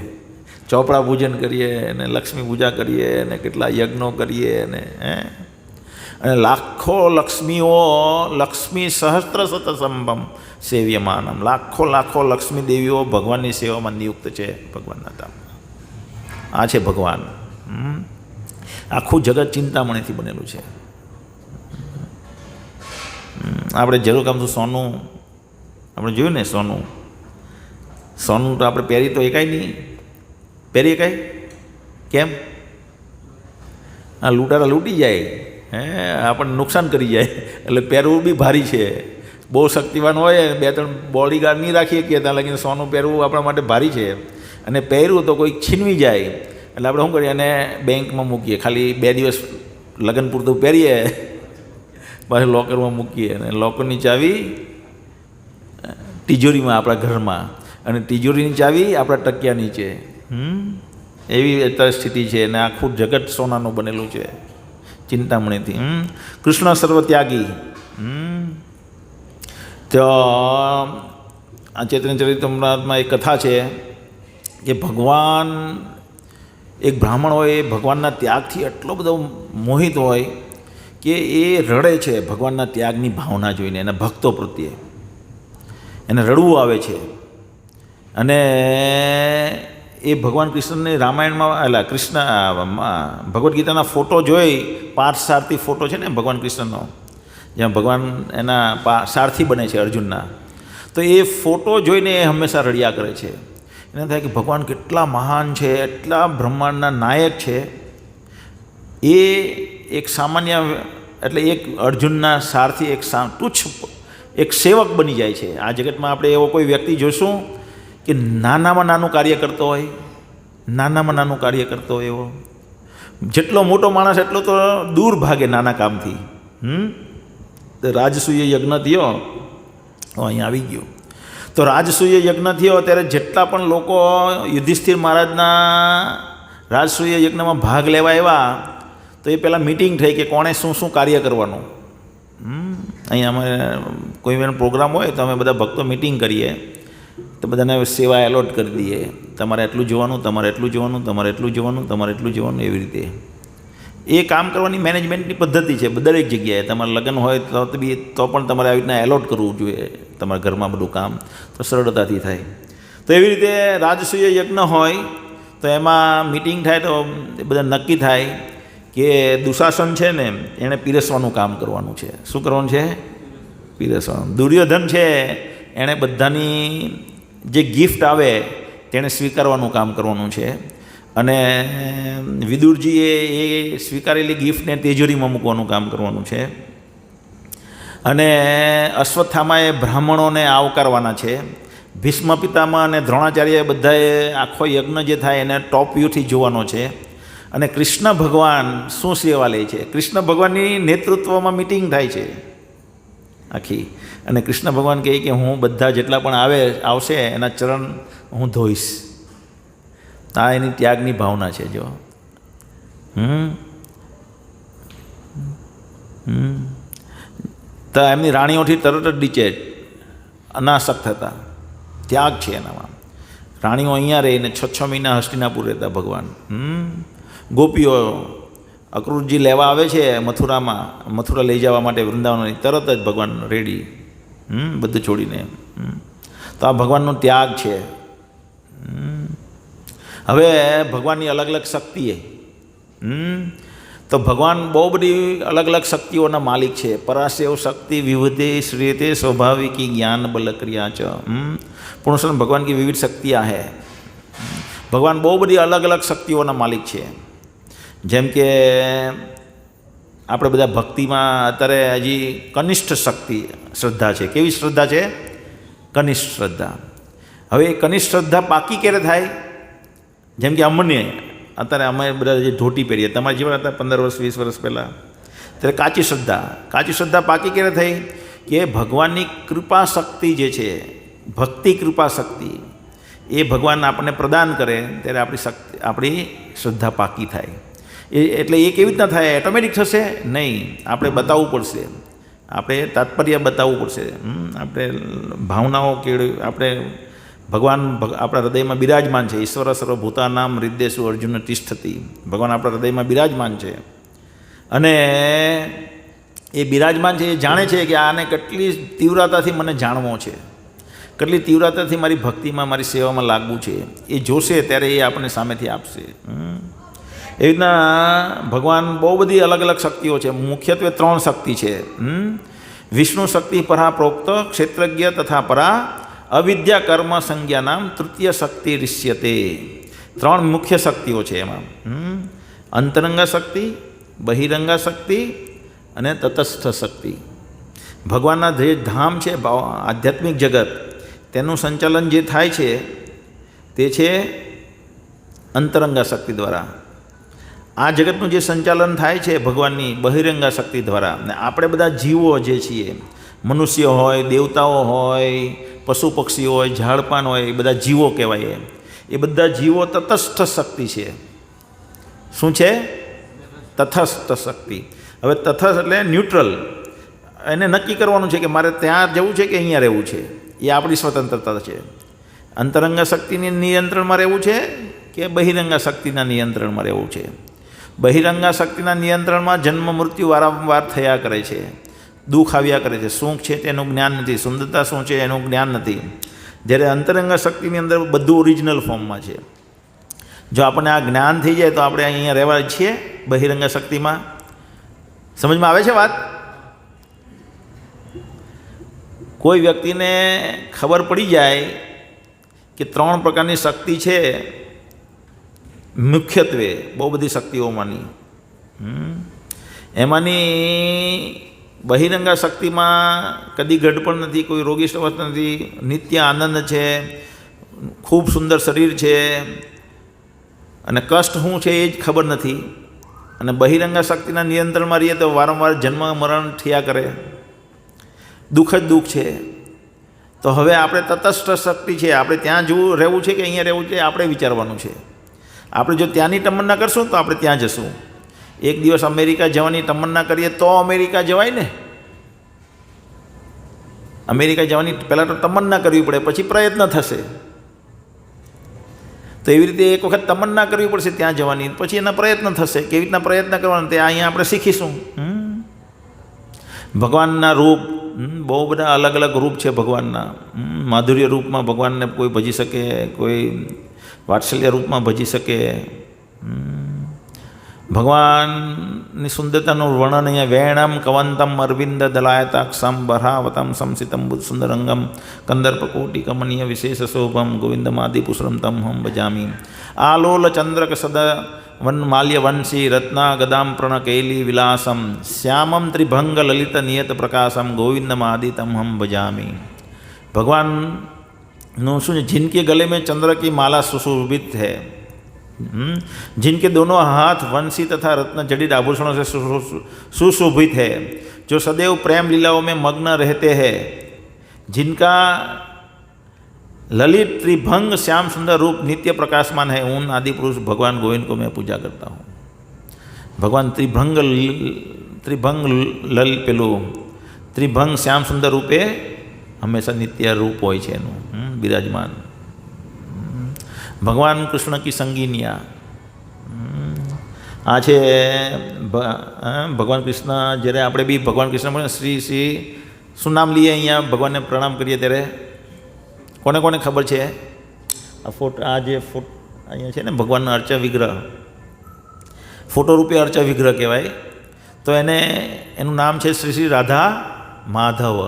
ચોપડા પૂજન કરીએ અને લક્ષ્મી પૂજા કરીએ અને કેટલા યજ્ઞો કરીએ અને લાખો લક્ષ્મીઓ લક્ષ્મી સહસ્ત્ર શતસંભમ સેવ્યમાનમ, લાખો લક્ષ્મી દેવીઓ ભગવાનની સેવામાં નિયુક્ત છે ભગવાનના ધામમાં. આ છે ભગવાન. આખું જગત ચિંતામણીથી બનેલું છે. આપણે જરૂર કામ તો સોનું આપણે જોયું ને, સોનું તો આપણે પહેરી તો એકાય નહીં, પહેરી એકાય કેમ? આ લૂંટારા લૂંટી જાય, આપણને નુકસાન કરી જાય, એટલે પહેરવું બી ભારી છે. બહુ શક્તિવાન હોય, 2-3 બોડીગાર્ડ નહીં રાખીએ કે ત્યાં લગીને સોનું પહેરવું આપણા માટે ભારી છે. અને પહેર્યું તો કોઈ છીનવી જાય, એટલે આપણે શું કરીએ, અને બેંકમાં મૂકીએ, ખાલી 2 દિવસ લગ્ન પૂરતું પહેરીએ, પાછું લોકરમાં મૂકીએ, અને લોકરની ચાવી તિજોરીમાં આપણા ઘરમાં, અને તિજોરીની ચાવી આપણા ટકિયા નીચે. એવી અત્યારે સ્થિતિ છે. અને આખું જગત સોનાનું બનેલું છે ચિંતામણીથી. કૃષ્ણ સર્વત્યાગી. તો આ ચૈતન્ય ચરિતામૃતમાં એક કથા છે કે ભગવાન, એક બ્રાહ્મણ હોય એ ભગવાનના ત્યાગથી એટલો બધો મોહિત હોય કે એ રડે છે ભગવાનના ત્યાગની ભાવના જોઈને, એના ભક્તો પ્રત્યે એને રડવું આવે છે. અને એ ભગવાન કૃષ્ણને રામાયણમાં ભગવદ્ ગીતાના ફોટો જોઈ, પાર્થસારથી ફોટો છે ને ભગવાન કૃષ્ણનો, જ્યાં ભગવાન એના સારથી બને છે અર્જુનના, તો એ ફોટો જોઈને એ હંમેશા રડ્યા કરે છે. એને થાય કે ભગવાન કેટલા મહાન છે, એટલા બ્રહ્માંડના નાયક છે. એ એક સામાન્ય, એટલે એક અર્જુનના સારથી એક સેવક બની જાય છે. આ જગતમાં આપણે એવો કોઈ વ્યક્તિ જોઈશું કે નાનામાં નાનું કાર્ય કરતો હોય, એવો જેટલો મોટો માણસ એટલો તો દૂર ભાગે નાના કામથી. રાજસૂય યજ્ઞ થયો, અહીંયા આવી ગયો, તો રાજસૂય યજ્ઞ થયો ત્યારે જેટલા પણ લોકો યુધિષ્ઠિર મહારાજના રાજસૂય યજ્ઞમાં ભાગ લેવા આવ્યા, તો એ પહેલાં મિટિંગ થઈ કે કોણે શું કાર્ય કરવાનું. અહીંયા અમારે કોઈ પણ પ્રોગ્રામ હોય તો અમે બધા ભક્તો મિટિંગ કરીએ, તો બધાને સેવા એલોટ કરી દઈએ, તમારે એટલું જોવાનું, તમારે એટલું જોવાનું, તમારે એટલું જોવાનું, તમારે એટલું જોવાનું, એવી રીતે એ કામ કરવાની મેનેજમેન્ટની પદ્ધતિ છે દરેક જગ્યાએ. તમારે લગ્ન હોય તો પણ તમારે આવી રીતના એલોટ કરવું જોઈએ. તમારા ઘરમાં બધું કામ તો સરળતાથી થાય. તો એવી રીતે રાજસૂય યજ્ઞ હોય તો એમાં મિટિંગ થાય તો એ બધા નક્કી થાય કે દુશાસન છે ને એણે પીરસવાનું કામ કરવાનું છે. શું કરવાનું છે? પીરસવાનું. દુર્યોધન છે એણે બધાની જે ગિફ્ટ આવે તેણે સ્વીકારવાનું કામ કરવાનું છે. અને વિદુરજીએ એ સ્વીકારેલી ગિફ્ટને તિજોરીમાં મૂકવાનું કામ કરવાનું છે. અને અશ્વત્થામાએ બ્રાહ્મણોને આવકારવાના છે. ભીષ્મ પિતામહ અને દ્રોણાચાર્ય બધાએ આખો યજ્ઞ જે થાય એને ટોપ વ્યૂથી જોવાનો છે. અને કૃષ્ણ ભગવાન શું સેવા લે છે? કૃષ્ણ ભગવાનની નેતૃત્વમાં મિટિંગ થાય છે આખી. અને કૃષ્ણ ભગવાન કહે કે હું બધા જેટલા પણ આવશે એના ચરણ હું ધોઈશ. આ એની ત્યાગની ભાવના છે. જો તો એમની રાણીઓથી તરત જ ડિચેટ અનાસક્ત હતા. ત્યાગ છે એનામાં. રાણીઓ અહીંયા રહીને 6 મહિના હસ્તિનાપુર રહેતા ભગવાન. ગોપીઓ અક્રૂરજી લેવા આવે છે મથુરા લઈ જવા માટે વૃંદાવનની, તરત જ ભગવાન રેડી, બધું છોડીને. તો આ ભગવાનનો ત્યાગ છે. હવે ભગવાનની અલગ અલગ શક્તિએ તો ભગવાન બહુ બધી અલગ અલગ શક્તિઓના માલિક છે. પરાશેવ શક્તિ વિવિધે શ્રેતે સ્વાભાવિકી જ્ઞાન બલ ક્રિયા ચ. પુરુષોત્તમ ભગવાન की विविध शक्तियाँ है. ભગવાન બહુ બધી અલગ અલગ શક્તિઓના માલિક છે. જેમ કે આપણે બધા ભક્તિમાં અત્યારે હજી કનિષ્ઠ શક્તિ શ્રદ્ધા છે. કેવી શ્રદ્ધા છે? કનિષ્ઠ શ્રદ્ધા. હવે એ કનિષ્ઠ શ્રદ્ધા પાકી ક્યારે થાય? જેમ કે અમને અત્યારે અમે બધા જે ધોતી પહેરીએ, તમારા જેવા હતા 15 વર્ષ 20 વર્ષ પહેલાં, ત્યારે કાચી શ્રદ્ધા પાકી ક્યારે થઈ? કે ભગવાનની કૃપા શક્તિ જે છે, ભક્તિ કૃપા શક્તિ, એ ભગવાન આપણને પ્રદાન કરે ત્યારે આપણી શ્રદ્ધા પાકી થાય. એટલે એ કેવી રીતના થાય? ઓટોમેટિક થશે? નહીં, આપણે બતાવવું પડશે. આપણે તાત્પર્ય બતાવવું પડશે. આપણે ભાવનાઓ કેળવી, આપણે ભગવાન આપણા હૃદયમાં બિરાજમાન છે. ઈશ્વર સર્વભૂતાનામ હૃદયેષુ અર્જુન તિષ્ઠતિ. ભગવાન આપણા હૃદયમાં બિરાજમાન છે. અને એ બિરાજમાન છે, એ જાણે છે કે આને કેટલી તીવ્રતાથી મને જાણવો છે, કેટલી તીવ્રતાથી મારી ભક્તિમાં, મારી સેવામાં લાગવું છે. એ જોશે ત્યારે એ આપણને સામેથી આપશે. એવી રીતના ભગવાન બહુ બધી અલગ અલગ શક્તિઓ છે. મુખ્યત્વે 3 શક્તિ છે. વિષ્ણુ શક્તિ પરા પ્રોક્ત ક્ષેત્રજ્ઞ તથા પરા અવિદ્યા કર્મ સંજ્ઞાનામ તૃતીય શક્તિ રિષ્યતે. 3 મુખ્ય શક્તિઓ છે એમાં. અંતરંગા શક્તિ, બહિરંગા શક્તિ અને તટસ્થ શક્તિ. ભગવાનના જે ધામ છે, આધ્યાત્મિક જગત, તેનું સંચાલન જે થાય છે તે છે અંતરંગા શક્તિ દ્વારા. આ જગતનું જે સંચાલન થાય છે ભગવાનની બહિરંગા શક્તિ દ્વારા. ને આપણે બધા જીવો જે છીએ, મનુષ્ય હોય, દેવતાઓ હોય, પશુ પક્ષીઓ હોય, ઝાડપાન હોય, એ બધા જીવો કહેવાય. એ બધા જીવો તટસ્થ શક્તિ છે. શું છે? તટસ્થ શક્તિ. હવે તટસ્થ એટલે ન્યુટ્રલ. એને નક્કી કરવાનું છે કે મારે ત્યાં જવું છે કે અહીંયા રહેવું છે. એ આપણી સ્વતંત્રતા છે. અંતરંગા શક્તિની નિયંત્રણમાં રહેવું છે કે બહિરંગા શક્તિના નિયંત્રણમાં રહેવું છે. બહિરંગા શક્તિના નિયંત્રણમાં જન્મ મૃત્યુ વારંવાર થયા કરે છે, દુઃખ આવ્યા કરે છે. શું છે તેનું જ્ઞાન નથી, સુંદરતા શું છે એનું જ્ઞાન નથી. જ્યારે અંતરંગા શક્તિની અંદર બધું ઓરિજિનલ ફોર્મમાં છે. જો આપણને આ જ્ઞાન થઈ જાય તો આપણે અહીંયા રહેવા છીએ બહિરંગા શક્તિમાં. સમજમાં આવે છે વાત? કોઈ વ્યક્તિને ખબર પડી જાય કે 3 પ્રકારની શક્તિ છે, મુખ્યત્વે બહુ બધી શક્તિઓમાંની, એમાંની બહિરંગા શક્તિમાં કદી ગડપણ નથી, કોઈ રોગી અવસ્થા નથી, નિત્ય આનંદ છે, ખૂબ સુંદર શરીર છે, અને કષ્ટ શું છે એ જ ખબર નથી. અને બહિરંગા શક્તિના નિયંત્રણમાં રહીએ તો વારંવાર જન્મ મરણ થયા કરે, દુઃખ જ દુઃખ છે. તો હવે આપણે તટસ્થ શક્તિ છે, આપણે ત્યાં રહેવું છે કે અહીંયા રહેવું છે, આપણે વિચારવાનું છે. આપણે જો ત્યાંની તમન્ના કરશું તો આપણે ત્યાં જશું. એક દિવસ અમેરિકા જવાની તમન્ના કરીએ તો અમેરિકા જવાય ને. અમેરિકા જવાની પહેલાં તો તમન્ના કરવી પડે, પછી પ્રયત્ન થશે. તો એવી રીતે એક વખત તમન્ના કરવી પડશે ત્યાં જવાની, પછી એના પ્રયત્ન થશે. કેવી રીતના પ્રયત્ન કરવાના તે અહીંયા આપણે શીખીશું. ભગવાનના રૂપ બહુ બધા અલગ અલગ રૂપ છે ભગવાનના. માધુર્ય રૂપમાં ભગવાનને કોઈ ભજી શકે, કોઈ વાત્સલ્ય રૂપમાં ભજી શકે. ભગવાનની સુંદરતાનું વર્ણન અહીંયા વેણમ કવંતમ અરવિંદ દલાયતાક્ષમ બરાવતમ સંસિતમ બુદ્ધ સુંદરંગમ કંદર્પકોટી કમનીય વિશેષ શોભમ ગોવિંદમાદિપુષ્રમ તમ હમ ભજામી. આલોલ ચંદ્રક સદ વન માલ્ય વંશી રત્ના ગદામ પ્રણકેલી વિલાસમ શ્યામમ ત્રિભંગ લલિત નિયત પ્રકાશમ ગોવિંદમાદિ તમ હમ ભજામી. ભગવાનનું શું છે? जिनके गले में चंद्र की माला सुशोभित है, जिनके दोनों हाथ वंशी तथा रत्न जड़ित आभूषणों से सुशोभित है, जो सदैव प्रेम लीलाओं में मग्न रहते हैं, जिनका ललित त्रिभंग श्याम सुंदर रूप नित्य प्रकाशमान है, उन आदि पुरुष भगवान गोविंद को मैं पूजा करता हूँ. भगवान त्रिभंग लल पेलो त्रिभंग श्याम सुंदर रूपे हमेशा नित्य रूप હોય છે એનું બિરાજમાન. ભગવાન કૃષ્ણ કી સંગીનિયા આ છે ભગવાન કૃષ્ણ. જ્યારે આપણે બી ભગવાન કૃષ્ણ શ્રી શ્રી શું નામ લઈએ અહીંયા ભગવાનને પ્રણામ કરીએ ત્યારે કોને કોને ખબર છે? આ જે અહીંયા છે ને ભગવાનના અર્ચા વિગ્રહ, ફોટો રૂપે અર્ચા વિગ્રહ કહેવાય. તો એનું નામ છે શ્રી શ્રી રાધા માધવ.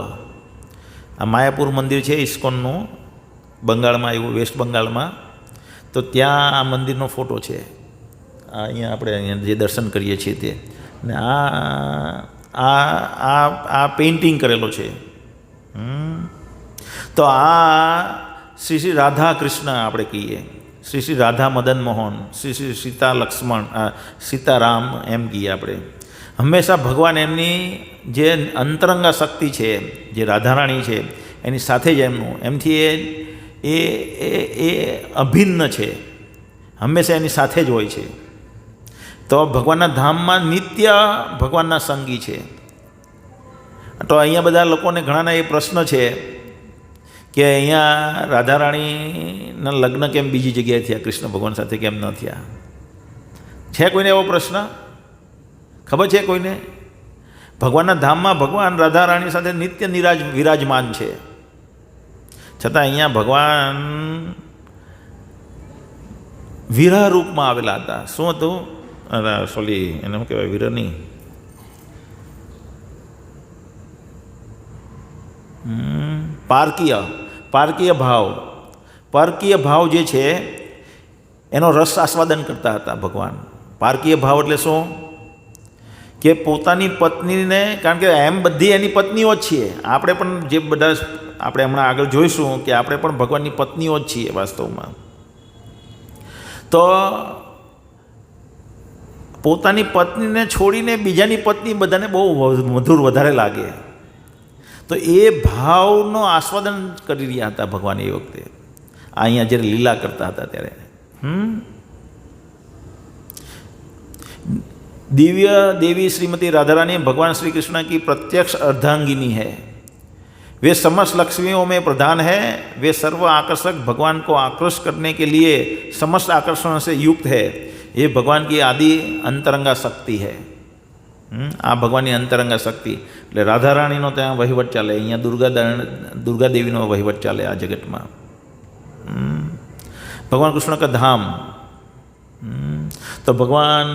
આ માયાપુર મંદિર છે ઇસ્કોનનું, બંગાળમાં આવ્યું, વેસ્ટ બંગાળમાં. તો ત્યાં આ મંદિરનો ફોટો છે. અહીંયા આપણે અહીંયા જે દર્શન કરીએ છીએ તે. ને આ પેઇન્ટિંગ કરેલો છે. તો આ શ્રી શ્રી રાધા કૃષ્ણ આપણે કહીએ, શ્રી શ્રી રાધા મદન મોહન, શ્રી શ્રી સીતા લક્ષ્મણ, સીતારામ એમ કહીએ આપણે. હંમેશા ભગવાન એમની જે અંતરંગા શક્તિ છે, જે રાધારાણી છે, એની સાથે જ એમથી એ અભિન્ન છે, હંમેશા એની સાથે જ હોય છે. તો ભગવાનના ધામમાં નિત્ય ભગવાનના સંગી છે. તો અહીંયા બધા લોકોને ઘણાના એ પ્રશ્ન છે કે અહીંયા રાધારાણીના લગ્ન કેમ બીજી જગ્યાએ થયા, કૃષ્ણ ભગવાન સાથે કેમ ન થયા? છે કોઈને એવો પ્રશ્ન? ખબર છે કોઈને? ભગવાનના ધામમાં ભગવાન રાધારાણી સાથે નિત્ય વિરાજમાન છે, છતાં અહીંયા ભગવાન વિરહ રૂપમાં આવેલા હતા. શું હતું? સોરી, એને શું કહેવાય? વિરહ નહીં, પારકીય ભાવ જે છે એનો રસ આસ્વાદન કરતા હતા ભગવાન. પારકીય ભાવ એટલે શું? કે પોતાની પત્નીને, કારણ કે એમ બધી એની પત્નીઓ જ છીએ આપણે, પણ જે બધા આપણે હમણાં આગળ જોઈશું કે આપણે પણ ભગવાનની પત્નીઓ જ છીએ વાસ્તવમાં. તો પોતાની પત્નીને છોડીને બીજાની પત્ની બધાને બહુ મધુર વધારે લાગે. તો એ ભાવનો આસ્વાદન કરી રહ્યા હતા ભગવાન એ વખતે, અહીંયા જ્યારે લીલા કરતા હતા ત્યારે. दिव्य देवी श्रीमती राधा रानी भगवान श्री कृष्ण की प्रत्यक्ष अर्धांगिनी है. वे समस्त लक्ष्मियों में प्रधान है. वे सर्व आकर्षक भगवान को आकृष्ट करने के लिए समस्त आकर्षण से युक्त है. ये भगवान की आदि अंतरंगा शक्ति है. आ भगवान की अंतरंगा शक्ति એટલે રાધા રાણીનો ત્યાં વહીવટ ચાલે, અહીંયા દુર્ગા દેવીનો વહીવટ ચાલે આ જગતમાં. ભગવાન કૃષ્ણ કા ધામ. તો ભગવાન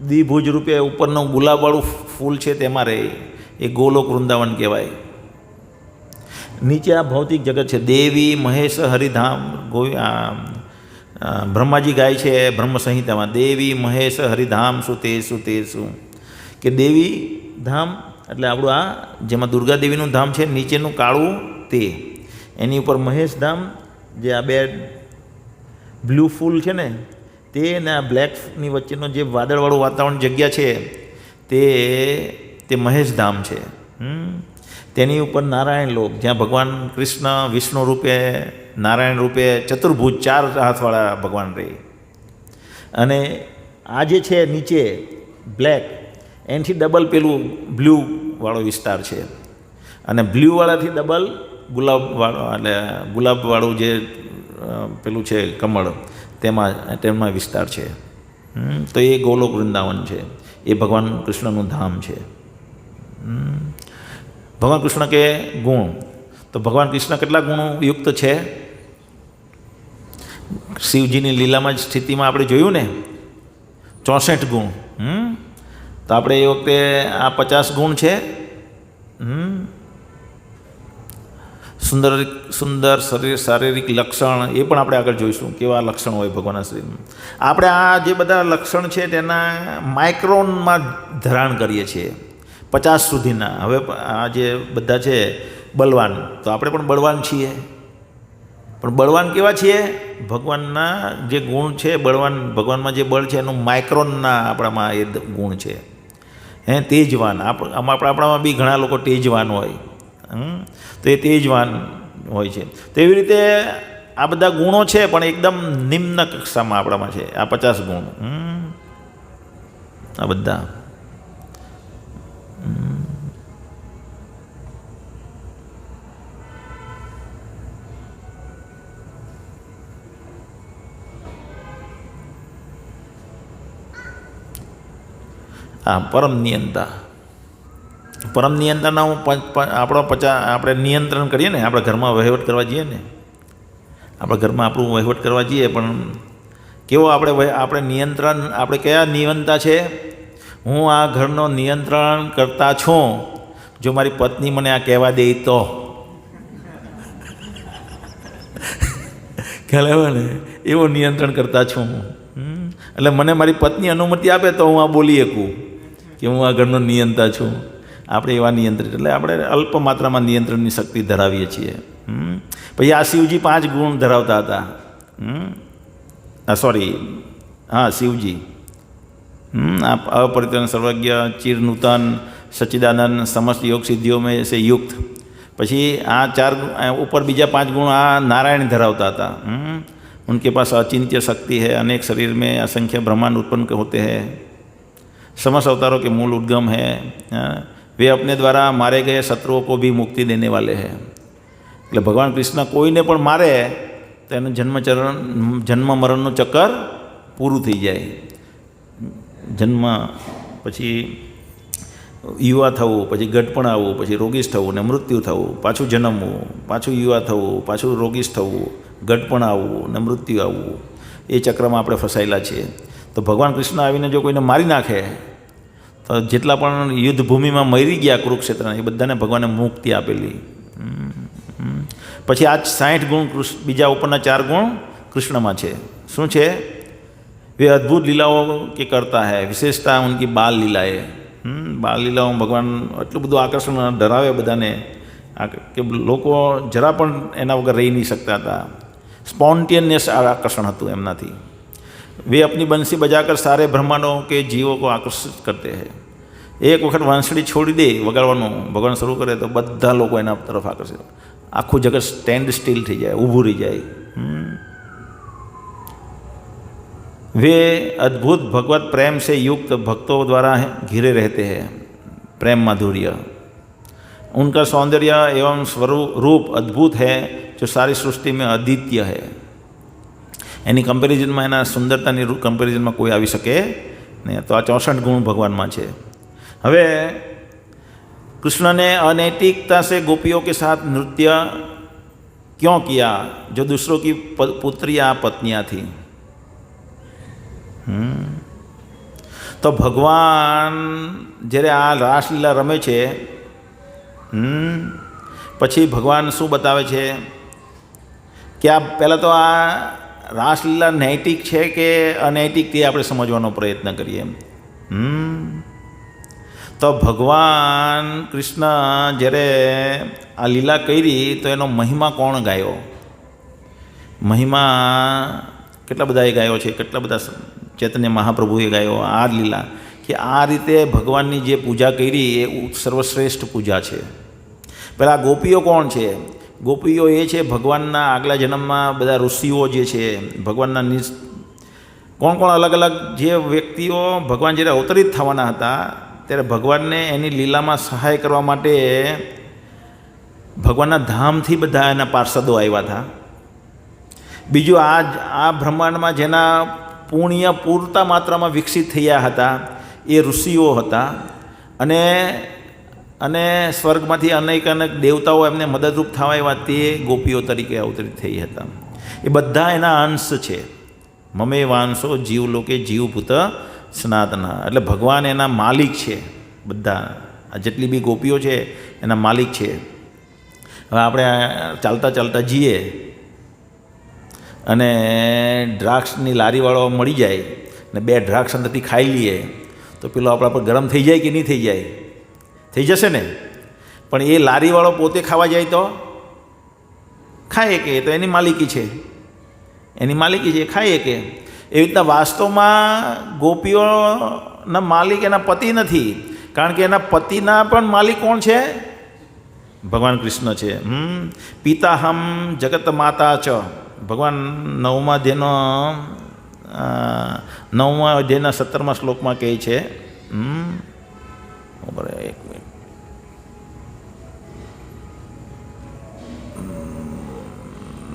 દ્વિભુજ રૂપે ઉપરનું ગુલાબવાળું ફૂલ છે તેમાં રહે, એ ગોલોક વૃંદાવન કહેવાય. નીચે આ ભૌતિક જગત છે. દેવી મહેશ હરિધામ. બ્રહ્માજી ગાય છે બ્રહ્મ સંહિતામાં, દેવી મહેશ હરિધામ સુતેસુ તેસુ. કે દેવી ધામ એટલે આપણું આ જેમાં દુર્ગા દેવીનું ધામ છે, નીચેનું કાળું તે, એની ઉપર મહેશ ધામ, જે આ બે બ્લુ ફૂલ છે ને તે, ને આ બ્લેકની વચ્ચેનો જે વાદળવાળું વાતાવરણ જગ્યા છે તે મહેશધામ છે. તેની ઉપર નારાયણ લોક, જ્યાં ભગવાન કૃષ્ણ વિષ્ણુ રૂપે, નારાયણ રૂપે ચતુર્ભુજ 4 હાથવાળા ભગવાન રહે. અને આ જે છે નીચે બ્લેક, એનાથી ડબલ પેલું બ્લુવાળો વિસ્તાર છે, અને બ્લુવાળાથી ડબલ ગુલાબવાળો, એટલે ગુલાબવાળું જે પેલું છે કમળ, તેમાં વિસ્તાર છે. તો એ ગોલોક વૃંદાવન છે, એ ભગવાન કૃષ્ણનું ધામ છે. ભગવાન કૃષ્ણ કે ગુણ, તો ભગવાન કૃષ્ણ કેટલા ગુણ યુક્ત છે? શિવજીની લીલામાં સ્થિતિમાં આપણે જોયું ને 64 ગુણ. તો આપણે એ વખતે આ 50 ગુણ છે. સુંદર શરીર, શારીરિક લક્ષણ એ પણ આપણે આગળ જોઈશું, કેવા લક્ષણ હોય ભગવાનના શરીરમાં. આપણે આ જે બધા લક્ષણ છે તેના માઇક્રોનમાં ધરાણ કરીએ છીએ, 50 સુધીના. હવે આ જે બધા છે બળવાન, તો આપણે પણ બળવાન છીએ, પણ બળવાન કેવા છીએ? ભગવાનના જે ગુણ છે, બળવાન ભગવાનમાં જે બળ છે એનું માઇક્રોનના આપણામાં એ ગુણ છે. તેજવાન, આપણામાં બી ઘણા લોકો તેજવાન હોય, તો એ તેજવાન હોય છે. તો એવી રીતે આ બધા ગુણો છે પણ એકદમ નિમ્ન કક્ષામાં આપણામાં છે આ 50 ગુણ. આ બધા પરમ નિયંતા. પરમ નિયંત્રણના આપણે નિયંત્રણ કરીએ ને, આપણા ઘરમાં વહીવટ કરવા જઈએ ને, આપણા ઘરમાં આપણું વહીવટ કરવા જઈએ, પણ કેવો આપણે નિયંત્રણ, આપણે કયા નિયંતા છે? હું આ ઘરનો નિયંત્રણ કરતા છું, જો મારી પત્ની મને આ કહેવા દે તો. ખ્યાલ આવે ને? એવો નિયંત્રણ કરતા છું. એટલે મને મારી પત્ની અનુમતિ આપે તો હું આ બોલી શકું કે હું આ ઘરનો નિયંતા છું. આપણે એવા નિયંત્રિત, એટલે આપણે અલ્પ માત્રામાં નિયંત્રણની શક્તિ ધરાવીએ છીએ. પછી આ શિવજી 5 ગુણ ધરાવતા હતા. શિવજી अपरितन सर्वज्ञ चिर नूतन सच्चिदानंद समस्त योग सिद्धियों में से युक्त. પછી આ 4 ऊपर बीजा 5 गुण आ नारायण धरावता था. उनके पास अचिंत्य शक्ति है, अनेक शरीर में असंख्य ब्रह्मांड उत्पन्न होते हैं, समस्त अवतारों के मूल उद्गम है, वे अपने द्वारा मारे गए शत्रुओं को भी मुक्ति देने वाले हैं. એટલે ભગવાન કૃષ્ણ કોઈને પણ મારે તો એનું જન્મ મરણનું ચક્કર પૂરું થઈ જાય. જન્મ પછી યુવા થવું, પછી ગઢપણ આવવું, પછી રોગીશ થવું ને મૃત્યુ થવું, પાછું જન્મવું, પાછું યુવા થવું, પાછું રોગીશ થવું, ગઢપણ આવવું ને મૃત્યુ આવવું, એ ચક્રમાં આપણે ફસાયેલા છીએ. તો ભગવાન કૃષ્ણ આવીને જો કોઈને મારી નાખે તો જેટલા પણ યુદ્ધભૂમિમાં મરી ગયા કુરુક્ષેત્રના, એ બધાને ભગવાને મુક્તિ આપેલી. પછી આ 60 ગુણ બીજા ઉપરના 4 ગુણ કૃષ્ણમાં છે. શું છે? वे अद्भुत लीलाओं के करता है, विशेषता उनकी बाल लीलाएँ. બાલ લીલાઓ ભગવાન એટલું બધું આકર્ષણ ધરાવે બધાને કે લોકો જરા પણ એના વગર રહી નહીં શકતા હતા. સ્પોન્ટેનિયસ આકર્ષણ હતું એમનાથી. वे अपनी बंसी बजाकर सारे ब्रह्मांडों के जीवों को आकर्षित करते हैं. एक वक्त वांसળી છોડી દે વગાડવાનું, ભગવાન શરૂ કરે તો બધા લોકો એના તરફ આકર્ષિત, આખું જગત સ્ટેન્ડ સ્ટીલ થઈ જાય, ઊભું રહી જાય. वे अद्भुत भगवत प्रेम से युक्त भक्तों द्वारा घिरे रहते हैं. प्रेम माधुर्य, उनका सौंदर्य एवं स्वरूप अद्भुत है, जो सारी सृष्टि में अद्वितीय है. એની કમ્પેરિઝનમાં, એના સુંદરતાની કમ્પેરિઝનમાં કોઈ આવી શકે નહીં. તો આ 64 ગુણ ભગવાનમાં છે. હવે कृष्ण ने अनैतिकता से गोपियों के साथ नृत्य क्यों किया, जो दूसरों की पुत्री या पत्नियाँ थी? તો ભગવાન જ્યારે આ રાસલીલા રમે છે, પછી ભગવાન શું બતાવે છે કે આ પહેલાં તો આ રાસલીલા નૈતિક છે કે અનૈતિક તે આપણે સમજવાનો પ્રયત્ન કરીએ. તો ભગવાન કૃષ્ણ જ્યારે આ લીલા કરી તો એનો મહિમા કોણ ગાયો? મહિમા કેટલા બધાએ ગાયો છે, કેટલા બધા ચૈતન્ય મહાપ્રભુએ ગાયો આ લીલા, કે આ રીતે ભગવાનની જે પૂજા કરી એ સર્વશ્રેષ્ઠ પૂજા છે. પહેલાં ગોપીઓ કોણ છે? ગોપીઓ એ છે ભગવાનના આગલા જન્મમાં બધા ઋષિઓ જે છે, ભગવાનના કોણ કોણ અલગ અલગ જે વ્યક્તિઓ ભગવાન જ્યારે અવતરિત થવાના હતા ત્યારે ભગવાનને એની લીલામાં સહાય કરવા માટે ભગવાનના ધામથી બધા એના પાર્ષદો આવ્યા હતા. બીજું આ બ્રહ્માંડમાં જેના પુણ્ય પૂરતા માત્રામાં વિકસિત થયા હતા એ ઋષિઓ હતા. અને અને સ્વર્ગમાંથી અનેક દેવતાઓ એમને મદદરૂપ થવા આવ્યા, તે ગોપીઓ તરીકે અવતરિત થઈ હતા. એ બધા એના અંશ છે. મમે વાંશો જીવલોકે જીવભૂત સનાતન, એટલે ભગવાન એના માલિક છે. બધા આ જેટલી બી ગોપીઓ છે એના માલિક છે. હવે આપણે ચાલતા ચાલતા જઈએ અને દ્રાક્ષની લારીવાળો મળી જાય ને 2 દ્રાક્ષ અંદરથી ખાઈ લઈએ તો પેલો આપણા પર ગરમ થઈ જાય કે નહીં થઈ જાય? થઈ જશે ને. પણ એ લારીવાળો પોતે ખાવા જાય તો ખાય કે? તો એની માલિકી છે, એની માલિકી છે, ખાય કે. એવી રીતના વાસ્તવમાં ગોપીઓના માલિક એના પતિ નથી, કારણ કે એના પતિના પણ માલિક કોણ છે? ભગવાન કૃષ્ણ છે. પિતાહમ જગત માતા ચ, ભગવાન 9મા અધ્યાયના 17મા શ્લોકમાં કહે છે. એક મિનિટ,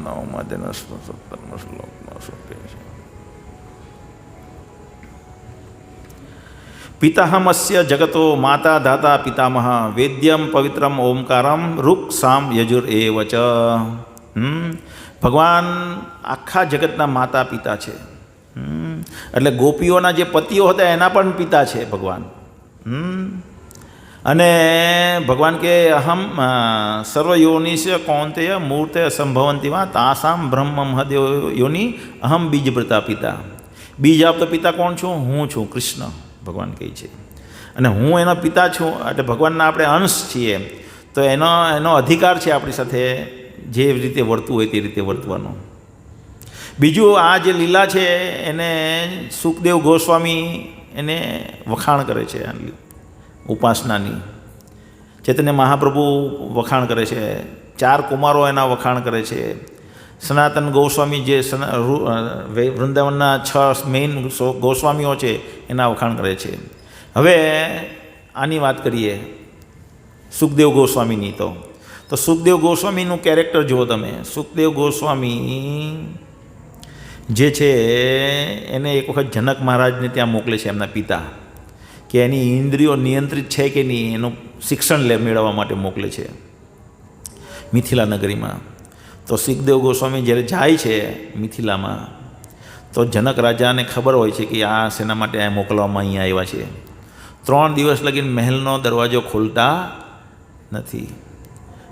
9મા અધ્યાયના 17મા શ્લોકમાં શું કહે છે? પિતાહમસ્ય જગતો માતા ધાતા પિતામહ વેદ્યમ પવિત્રમ ઓમકારમ રુક સામ યજુર એવ ચ. ભગવાન આખા જગતના માતા પિતા છે. એટલે ગોપીઓના જે પતિઓ હતા એના પણ પિતા છે ભગવાન. અને ભગવાન કે અહમ સર્વયોનિષ્ય કૌંતેય મૂર્તે સંભવંતી વા તાસામ બ્રહ્મ મહદેવ યોનિ અહમ બીજપ્રતા પિતા. બીજ આપતો પિતા કોણ છું? હું છું, કૃષ્ણ ભગવાન કહે છે. અને હું એનો પિતા છું, એટલે ભગવાનના આપણે અંશ છીએ. તો એનો અધિકાર છે આપણી સાથે જે રીતે વર્તવું હોય તે રીતે વર્તવાનો. બીજું આ જે લીલા છે એને સુખદેવ ગોસ્વામી એને વખાણ કરે છે ઉપાસનાની. ચૈતન્ય મહાપ્રભુ વખાણ કરે છે, 4 કુમારો એના વખાણ કરે છે. સનાતન ગોસ્વામી જે વૃંદાવનના 6 મેઇન ગોસ્વામીઓ છે એના વખાણ કરે છે. હવે આની વાત કરીએ સુખદેવ ગોસ્વામીની. તો સુખદેવ ગોસ્વામીનું કેરેક્ટર જુઓ તમે. સુખદેવ ગોસ્વામી જે છે એને એક વખત જનક મહારાજને ત્યાં મોકલે છે એમના પિતા, કે એની ઇન્દ્રિયો નિયંત્રિત છે કે નહીં એનું શિક્ષણ મેળવવા માટે મોકલે છે મિથિલા નગરીમાં. તો સુખદેવ ગોસ્વામી જ્યારે જાય છે મિથિલામાં તો જનક રાજાને ખબર હોય છે કે આ શેના માટે આ મોકલવામાં અહીંયા આવ્યા છે. 3 દિવસ લગીને મહેલનો દરવાજો ખોલતા નથી.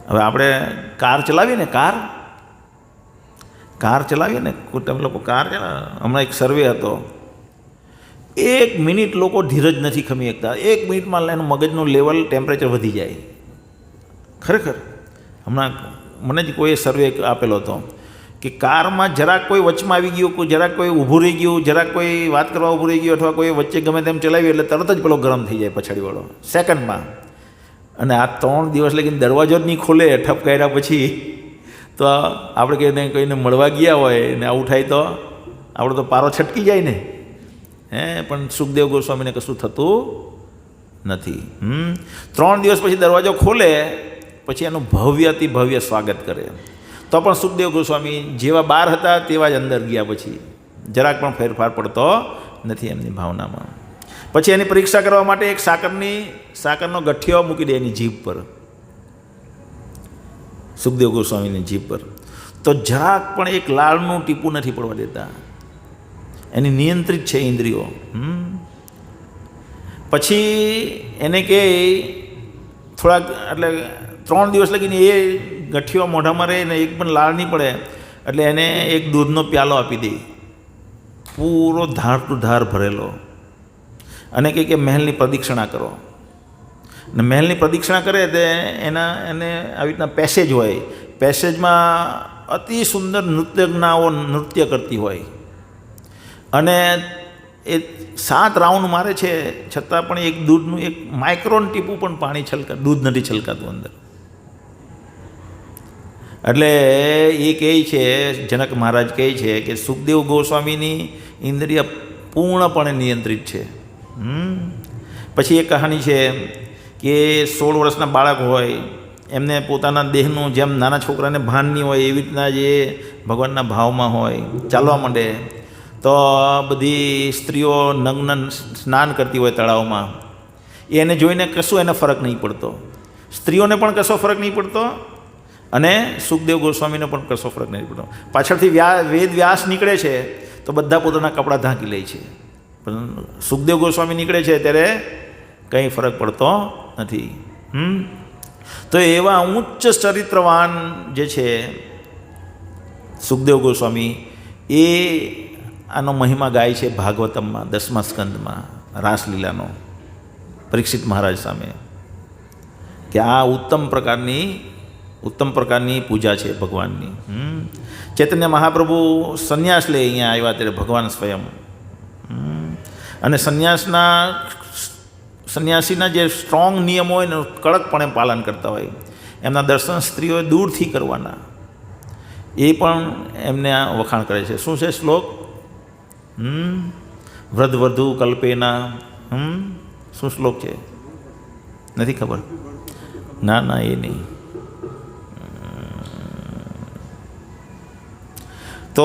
હવે આપણે કાર ચલાવીએ ને, કાર ચલાવીએ ને, તમે લોકો કાર હમણાં એક સર્વે હતો, 1 મિનિટ લોકો ધીરજ નથી ખમી શકતા. 1 મિનિટમાં એનું મગજનું લેવલ ટેમ્પરેચર વધી જાય. ખરેખર હમણાં મને જ કોઈ સર્વે આપેલો હતો કે કારમાં જરાક કોઈ વચમાં આવી ગયું, જરાક કોઈ ઊભું રહી ગયું, જરાક કોઈ વાત કરવા ઊભું રહી ગયું, અથવા કોઈ વચ્ચે ગમે તેમ ચલાવ્યું એટલે તરત જ પેલો ગરમ થઈ જાય પછાડીવાળો સેકન્ડમાં. અને આ 3 દિવસ લગીને દરવાજો જ નહીં ખોલે ઠપ કર્યા પછી, તો આપણે કોઈને મળવા ગયા હોય ને આવું થાય તો આપણો તો પારો છટકી જાય ને. પણ સુખદેવ ગોસ્વામીને કશું થતું નથી. 3 દિવસ પછી દરવાજો ખોલે પછી એનું ભવ્યથી ભવ્ય સ્વાગત કરે. તો પણ સુખદેવ ગોસ્વામી જેવા બહાર હતા તેવા જ અંદર ગયા, પછી જરાક પણ ફેરફાર પડતો નથી એમની ભાવનામાં. પછી એની પરીક્ષા કરવા માટે એક સાકરનો ગઠિયો મૂકી દે એની જીભ પર, સુખદેવ ગોસ્વામીની જીભ પર. તો જરાક પણ એક લાળનું ટીપું નથી પડવા દેતા. એની નિયંત્રિત છે ઇન્દ્રિયો. પછી એને કે થોડાક એટલે 3 દિવસ લગીને એ ગઠિયો મોઢામાં રહે ને એક પણ લાળ નહીં પડે એટલે એને એક દૂધનો પ્યાલો આપી દે, પૂરો ધાર ટુ ધાર ભરેલો, અને કે મહેલની પ્રદક્ષિણા કરો. ને મહેલની પ્રદક્ષિણા કરે તે એને આવી રીતના પેસેજ હોય, પેસેજમાં અતિ સુંદર નૃત્યજ્ઞાઓ નૃત્ય કરતી હોય, અને એ 7 રાઉન્ડ મારે છે છતાં પણ એક દૂધનું એક માઇક્રોન ટીપું પણ દૂધ નથી છલકાતું અંદર. એટલે એ કહે છે, જનક મહારાજ કહે છે કે સુખદેવ ગોસ્વામીની ઇન્દ્રિય પૂર્ણપણે નિયંત્રિત છે. પછી એક કહાની છે કે 16 વર્ષના બાળક હોય એમને પોતાના દેહનું જેમ નાના છોકરાને ભાન નહીં હોય એવી રીતના જે ભગવાનના ભાવમાં હોય, ચાલવા માંડે તો બધી સ્ત્રીઓ નગ્ન સ્નાન કરતી હોય તળાવમાં, એને જોઈને કશું એને ફરક નહીં પડતો. સ્ત્રીઓને પણ કશો ફરક નહીં પડતો અને સુખદેવ ગોસ્વામીને પણ કશો ફરક નહીં પડતો. પાછળથી વેદ વ્યાસ નીકળે છે તો બધા પોતાના કપડાં ઢાંકી લે છે, પણ સુખદેવ ગોસ્વામી નીકળે છે ત્યારે કંઈ ફરક પડતો નથી. તો એવા ઉચ્ચ ચરિત્રવાન જે છે સુખદેવ ગોસ્વામી, એ આનો મહિમા ગાય છે ભાગવતમમાં 10મા સ્કંદમાં રાસલીલાનો પરીક્ષિત મહારાજ સામે, કે આ ઉત્તમ પ્રકારની પૂજા છે ભગવાનની. ચૈતન્ય મહાપ્રભુ સંન્યાસ લે અહીંયા આવ્યા ત્યારે ભગવાન સ્વયં, અને સંન્યાસીના જે સ્ટ્રોંગ નિયમો હોય ને કડકપણે પાલન કરતા હોય, એમના દર્શન સ્ત્રીઓએ દૂરથી કરવાના, એ પણ એમને આ વખાણ કરે છે. શું છે શ્લોક? વૃદ્ધવધુ કલ્પેના, શું શ્લોક છે? નથી ખબર? ના એ નહીં. તો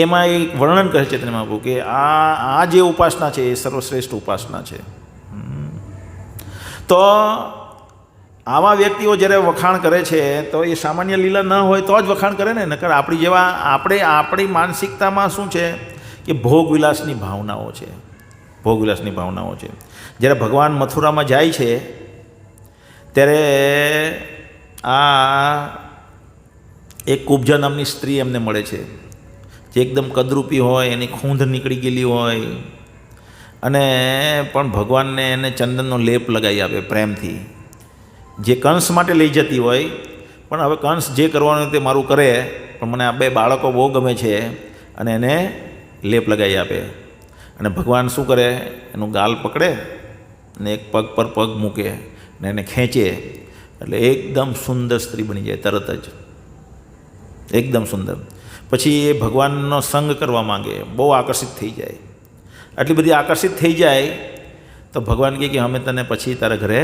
એમાં એક વર્ણન કરે છે ચૈતન્ય મહાપ્રભુ કે આ જે ઉપાસના છે એ સર્વશ્રેષ્ઠ ઉપાસના છે. તો આવા વ્યક્તિઓ જ્યારે વખાણ કરે છે તો એ સામાન્ય લીલા ન હોય તો જ વખાણ કરે ને, નકર આપણી જેવા આપણી માનસિકતામાં શું છે કે ભોગવિલાસની ભાવનાઓ છે, ભોગવિલાસની ભાવનાઓ છે. જ્યારે ભગવાન મથુરામાં જાય છે ત્યારે આ એક કુબ્જા નામની સ્ત્રી એમને મળે છે, જે એકદમ કદરૂપી હોય, એની ખૂંધ નીકળી ગયેલી હોય, અને પણ ભગવાનને એને ચંદનનો લેપ લગાવી આપે પ્રેમથી, જે કંસ માટે લઈ જતી હોય, પણ હવે કંસ જે કરવાનું તે મારું કરે, પણ મને આ બે બાળકો બહુ ગમે છે, અને એને લેપ લગાવી આપે. અને ભગવાન શું કરે, એનું ગાલ પકડે ને એક પગ પર પગ મૂકે ને એને ખેંચે, એટલે એકદમ સુંદર સ્ત્રી બની જાય તરત જ, એકદમ સુંદર. પછી એ ભગવાનનો સંગ કરવા માંગે, બહુ આકર્ષિત થઈ જાય. આટલી બધી આકર્ષિત થઈ જાય તો ભગવાન કહે કે અમે તને પછી તારા ઘરે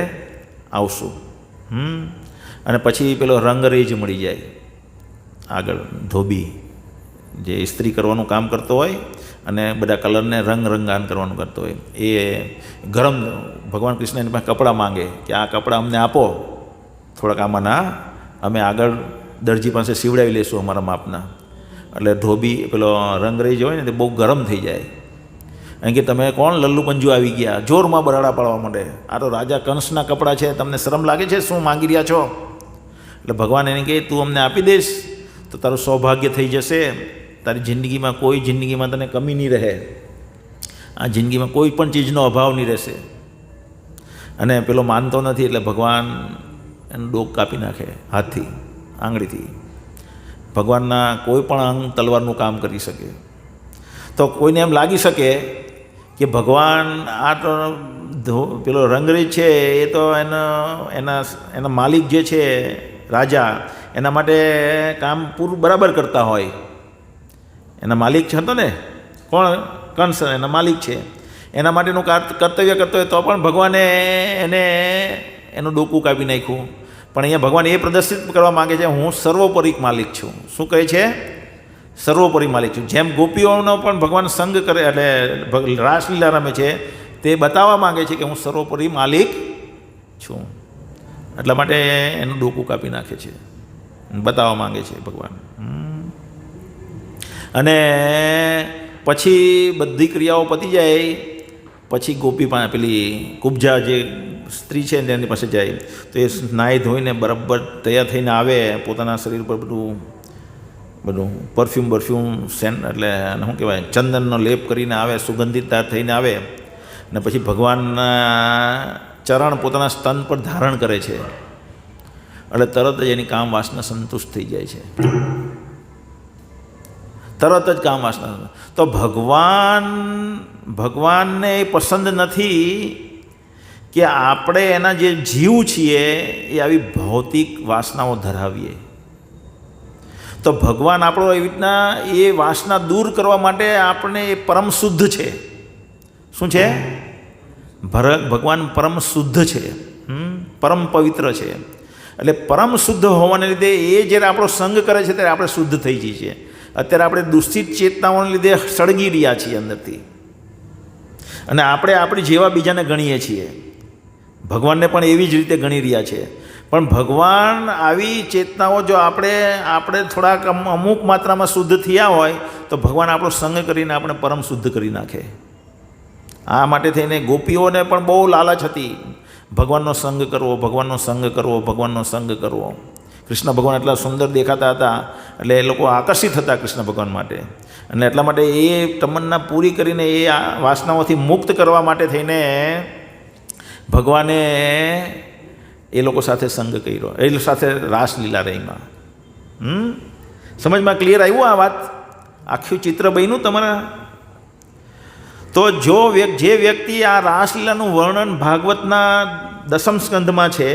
આવશું. અને પછી પેલો રંગરેજ મળી જાય આગળ, ધોબી, જે ઇસ્ત્રી કરવાનું કામ કરતો હોય અને બધા કલરને રંગાન કરવાનું કરતો હોય, એ ગરમ ભગવાન કૃષ્ણ એની પાસે કપડાં માંગે કે આ કપડાં અમને આપો થોડાક આમાંના, અમે આગળ દરજી પાસે સીવડાવી લઈશું અમારા માપના. એટલે ધોબી પેલો રંગરેજ હોય ને તે બહુ ગરમ થઈ જાય, કારણ કે તમે કોણ લલ્લુ પંજુ આવી ગયા, જોરમાં બરાડા પાડવા માંડે, આ તો રાજા કંસના કપડાં છે, તમને શરમ લાગે છે, શું માંગી રહ્યા છો? એટલે ભગવાન એને કહે તું અમને આપી દઈશ તો તારું સૌભાગ્ય થઈ જશે, તારી જિંદગીમાં તને કમી નહીં રહે, આ જિંદગીમાં કોઈ પણ ચીજનો અભાવ નહીં રહેશે. અને પેલો માનતો નથી એટલે ભગવાન એનું ડોક કાપી નાખે હાથથી, આંગળીથી. ભગવાનના કોઈ પણ અંગ તલવારનું કામ કરી શકે. તો કોઈને એમ લાગી શકે કે ભગવાન આ તો પેલો રંગરેજ છે એ તો એના માલિક જે છે રાજા, એના માટે કામ પૂરું બરાબર કરતા હોય. એના માલિક છે હતો ને, કોણ? કંસ એના માલિક છે, એના માટેનું કર્તવ્ય કરતો હોય તો પણ ભગવાને એનું ડોકું કાપી નાખ્યું. પણ અહીંયા ભગવાન એ પ્રદર્શિત કરવા માગે છે હું સર્વોપરી માલિક છું. શું કહે છે? સર્વોપરી માલિક છું. જેમ ગોપીઓનો પણ ભગવાન સંગ કરે એટલે રાસલીલા રમે છે, તે બતાવવા માગે છે કે હું સર્વોપરી માલિક છું. એટલા માટે એનું ડોકું કાપી નાખે છે, બતાવવા માંગે છે ભગવાન. અને પછી બધી ક્રિયાઓ પતી જાય પછી ગોપી પાસે પેલી કુબ્જા જે સ્ત્રી છે ને એની પાસે જાય તો એ નાહી ધોઈને બરાબર તૈયાર થઈને આવે, પોતાના શરીર પર બધું પરફ્યુમ એટલે શું કહેવાય ચંદનનો લેપ કરીને આવે, સુગંધિતદાર થઈને આવે, અને પછી ભગવાનના ચરણ પોતાના સ્તન પર ધારણ કરે છે. એટલે તરત જ એની કામ વાસના સંતુષ્ટ થઈ જાય છે, તરત જ કામ વાસના. તો ભગવાનને એ પસંદ નથી કે આપણે એના જે જીવ છીએ એ આવી ભૌતિક વાસનાઓ ધરાવીએ. તો ભગવાન આપણો એવી રીતના એ વાસના દૂર કરવા માટે આપણે એ પરમ શુદ્ધ છે. શું છે? ભગવાન પરમ શુદ્ધ છે, પરમ પવિત્ર છે. એટલે પરમ શુદ્ધ હોવાને લીધે એ જ્યારે આપણો સંગ કરે છે ત્યારે આપણે શુદ્ધ થઈ જઈએ છીએ. અત્યારે આપણે દૂષિત ચેતનાઓને લીધે સળગી રહ્યા છીએ અંદરથી, અને આપણે આપણી જેવા બીજાને ગણીએ છીએ. ભગવાનને પણ એવી જ રીતે ગણી રહ્યા છે. પણ ભગવાન આવી ચેતનાઓ જો આપણે થોડાક અમુક માત્રામાં શુદ્ધ થયા હોય તો ભગવાન આપણો સંગ કરીને આપણે પરમ શુદ્ધ કરી નાખે. આ માટે થઈને ગોપીઓને પણ બહુ લાલચ હતી, ભગવાનનો સંગ કરવો, ભગવાનનો સંગ કરવો, ભગવાનનો સંગ કરવો. કૃષ્ણ ભગવાન એટલા સુંદર દેખાતા હતા એટલે એ લોકો આકર્ષિત હતા કૃષ્ણ ભગવાન માટે, અને એટલા માટે એ તમન્ના પૂરી કરીને એ વાસનાઓથી મુક્ત કરવા માટે થઈને ભગવાને એ લોકો સાથે સંગ કર્યો, એ લોકો સાથે રાસલીલા રહીમાં. સમજમાં ક્લિયર આવ્યું આ વાત? આખું ચિત્ર બન્યું તમારા? તો જે વ્યક્તિ આ રાસલીલાનું વર્ણન ભાગવતના 10મ સ્કંધમાં છે,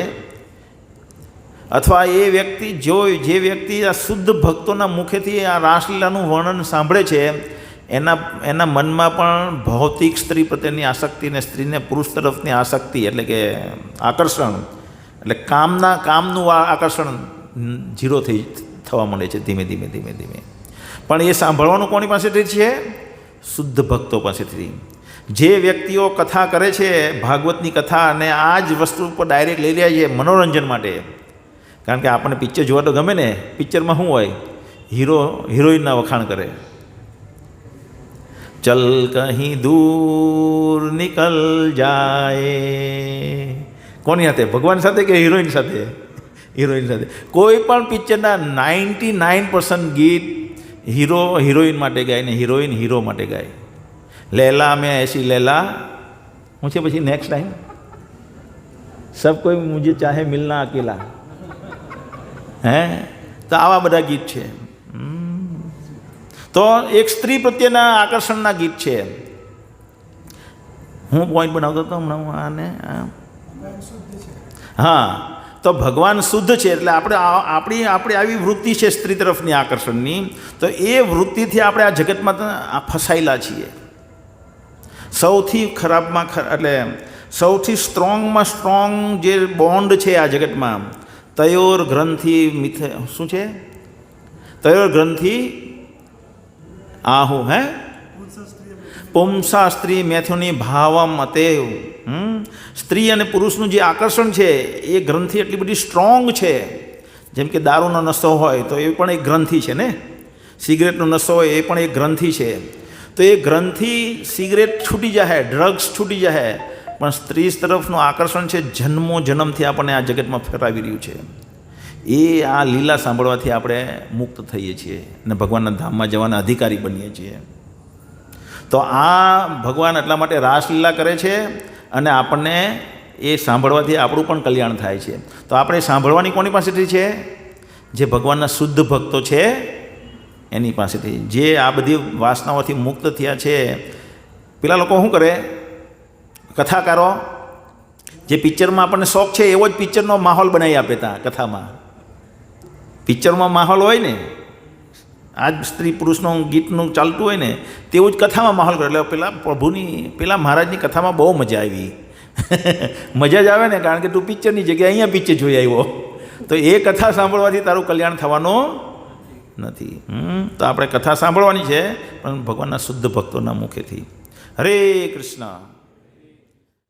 અથવા એ વ્યક્તિ જે વ્યક્તિ આ શુદ્ધ ભક્તોના મુખેથી આ રાસલીલાનું વર્ણન સાંભળે છે, એના મનમાં પણ ભૌતિક સ્ત્રી પ્રત્યેની આસક્તિ ને સ્ત્રીને પુરુષ તરફની આસક્તિ એટલે કે આકર્ષણ એટલે કામનું આકર્ષણ ઝીરો થવા માંડે છે ધીમે ધીમે ધીમે ધીમે. પણ એ સાંભળવાનું કોની પાસેથી છે? શુદ્ધ ભક્તો પાસેથી. જે વ્યક્તિઓ કથા કરે છે ભાગવતની કથા, અને આ જ વસ્તુ ઉપર ડાયરેક્ટ લઈ રહ્યા છે મનોરંજન માટે. કારણ કે આપણને પિક્ચર જોવા તો ગમે ને. પિક્ચરમાં શું હોય? હિરોઈનના વખાણ કરે, ચલ કહી દૂર નિકલ જાય. કોની સાથે? ભગવાન સાથે કે હિરોઈન સાથે? હિરોઈન સાથે. કોઈ પણ પિક્ચરના 99% ગીત હિરોઈન માટે ગાય ને હિરોઈન હીરો માટે ગાય. લૈલા મેં એસી લૈલા, હું છે પછી નેક્સ્ટ ટાઈમ સબ કોઈ મુझे ચાહે મિલના અકેલા, હે? તો આવા બધા ગીત છે. તો એક સ્ત્રી પ્રત્યેના આકર્ષણના ગીત છે. હું પોઈન્ટ બનાવતો હતો હમણાં આને. હા, તો ભગવાન શુદ્ધ છે એટલે આપણી આવી વૃત્તિ છે સ્ત્રી તરફની આકર્ષણની, તો એ વૃત્તિથી આપણે આ જગતમાં ફસાયેલા છીએ. સૌથી ખરાબમાં એટલે સૌથી સ્ટ્રોંગમાં સ્ટ્રોંગ જે બોન્ડ છે આ જગતમાં, તયોર ગ્રંથિ શું છે? તયોર ગ્રંથિ આહુ, હે? પુંસા સ્ત્રી મેથુની ભાવમ અતેવ. સ્ત્રી અને પુરુષનું જે આકર્ષણ છે એ ગ્રંથિ એટલી બધી સ્ટ્રોંગ છે. જેમ કે દારૂનો નશો હોય તો એ પણ એક ગ્રંથિ છે ને, સિગરેટનો નશો હોય એ પણ એક ગ્રંથિ છે. તો એ ગ્રંથિ, સિગરેટ છૂટી જાય, ડ્રગ્સ છૂટી જાય, પણ સ્ત્રી તરફનું આકર્ષણ છે જન્મથી આપણને આ જગતમાં ફેરવી રહ્યું છે. એ આ લીલા સાંભળવાથી આપણે મુક્ત થઈએ છીએ અને ભગવાનના ધામમાં જવાના અધિકારી બનીએ છીએ. તો આ ભગવાન એટલા માટે રાસલીલા કરે છે અને આપણને એ સાંભળવાથી આપણું પણ કલ્યાણ થાય છે. તો આપણે સાંભળવાની કોની પાસેથી છે? જે ભગવાનના શુદ્ધ ભક્તો છે એની પાસેથી. જે આ બધી વાસનાઓથી મુક્ત થયા છે. પેલા લોકો શું કરે? કથાકારો જે પિક્ચરમાં આપણને શોખ છે એવો જ પિક્ચરનો માહોલ બનાવી આપે ત્યાં કથામાં. પિક્ચરમાં માહોલ હોય ને, આ જ સ્ત્રી પુરુષનું ગીતનું ચાલતું હોય ને તેવું જ કથામાં માહોલ કરે. એટલે પેલા મહારાજની કથામાં બહુ મજા આવી. મજા જ આવે ને, કારણ કે તું પિક્ચરની જગ્યાએ અહીંયા પિક્ચર જોઈ આવ્યો. તો એ કથા સાંભળવાથી તારું કલ્યાણ થવાનું નથી. તો આપણે કથા સાંભળવાની છે પણ ભગવાનના શુદ્ધ ભક્તોના મુખેથી. હરે કૃષ્ણ.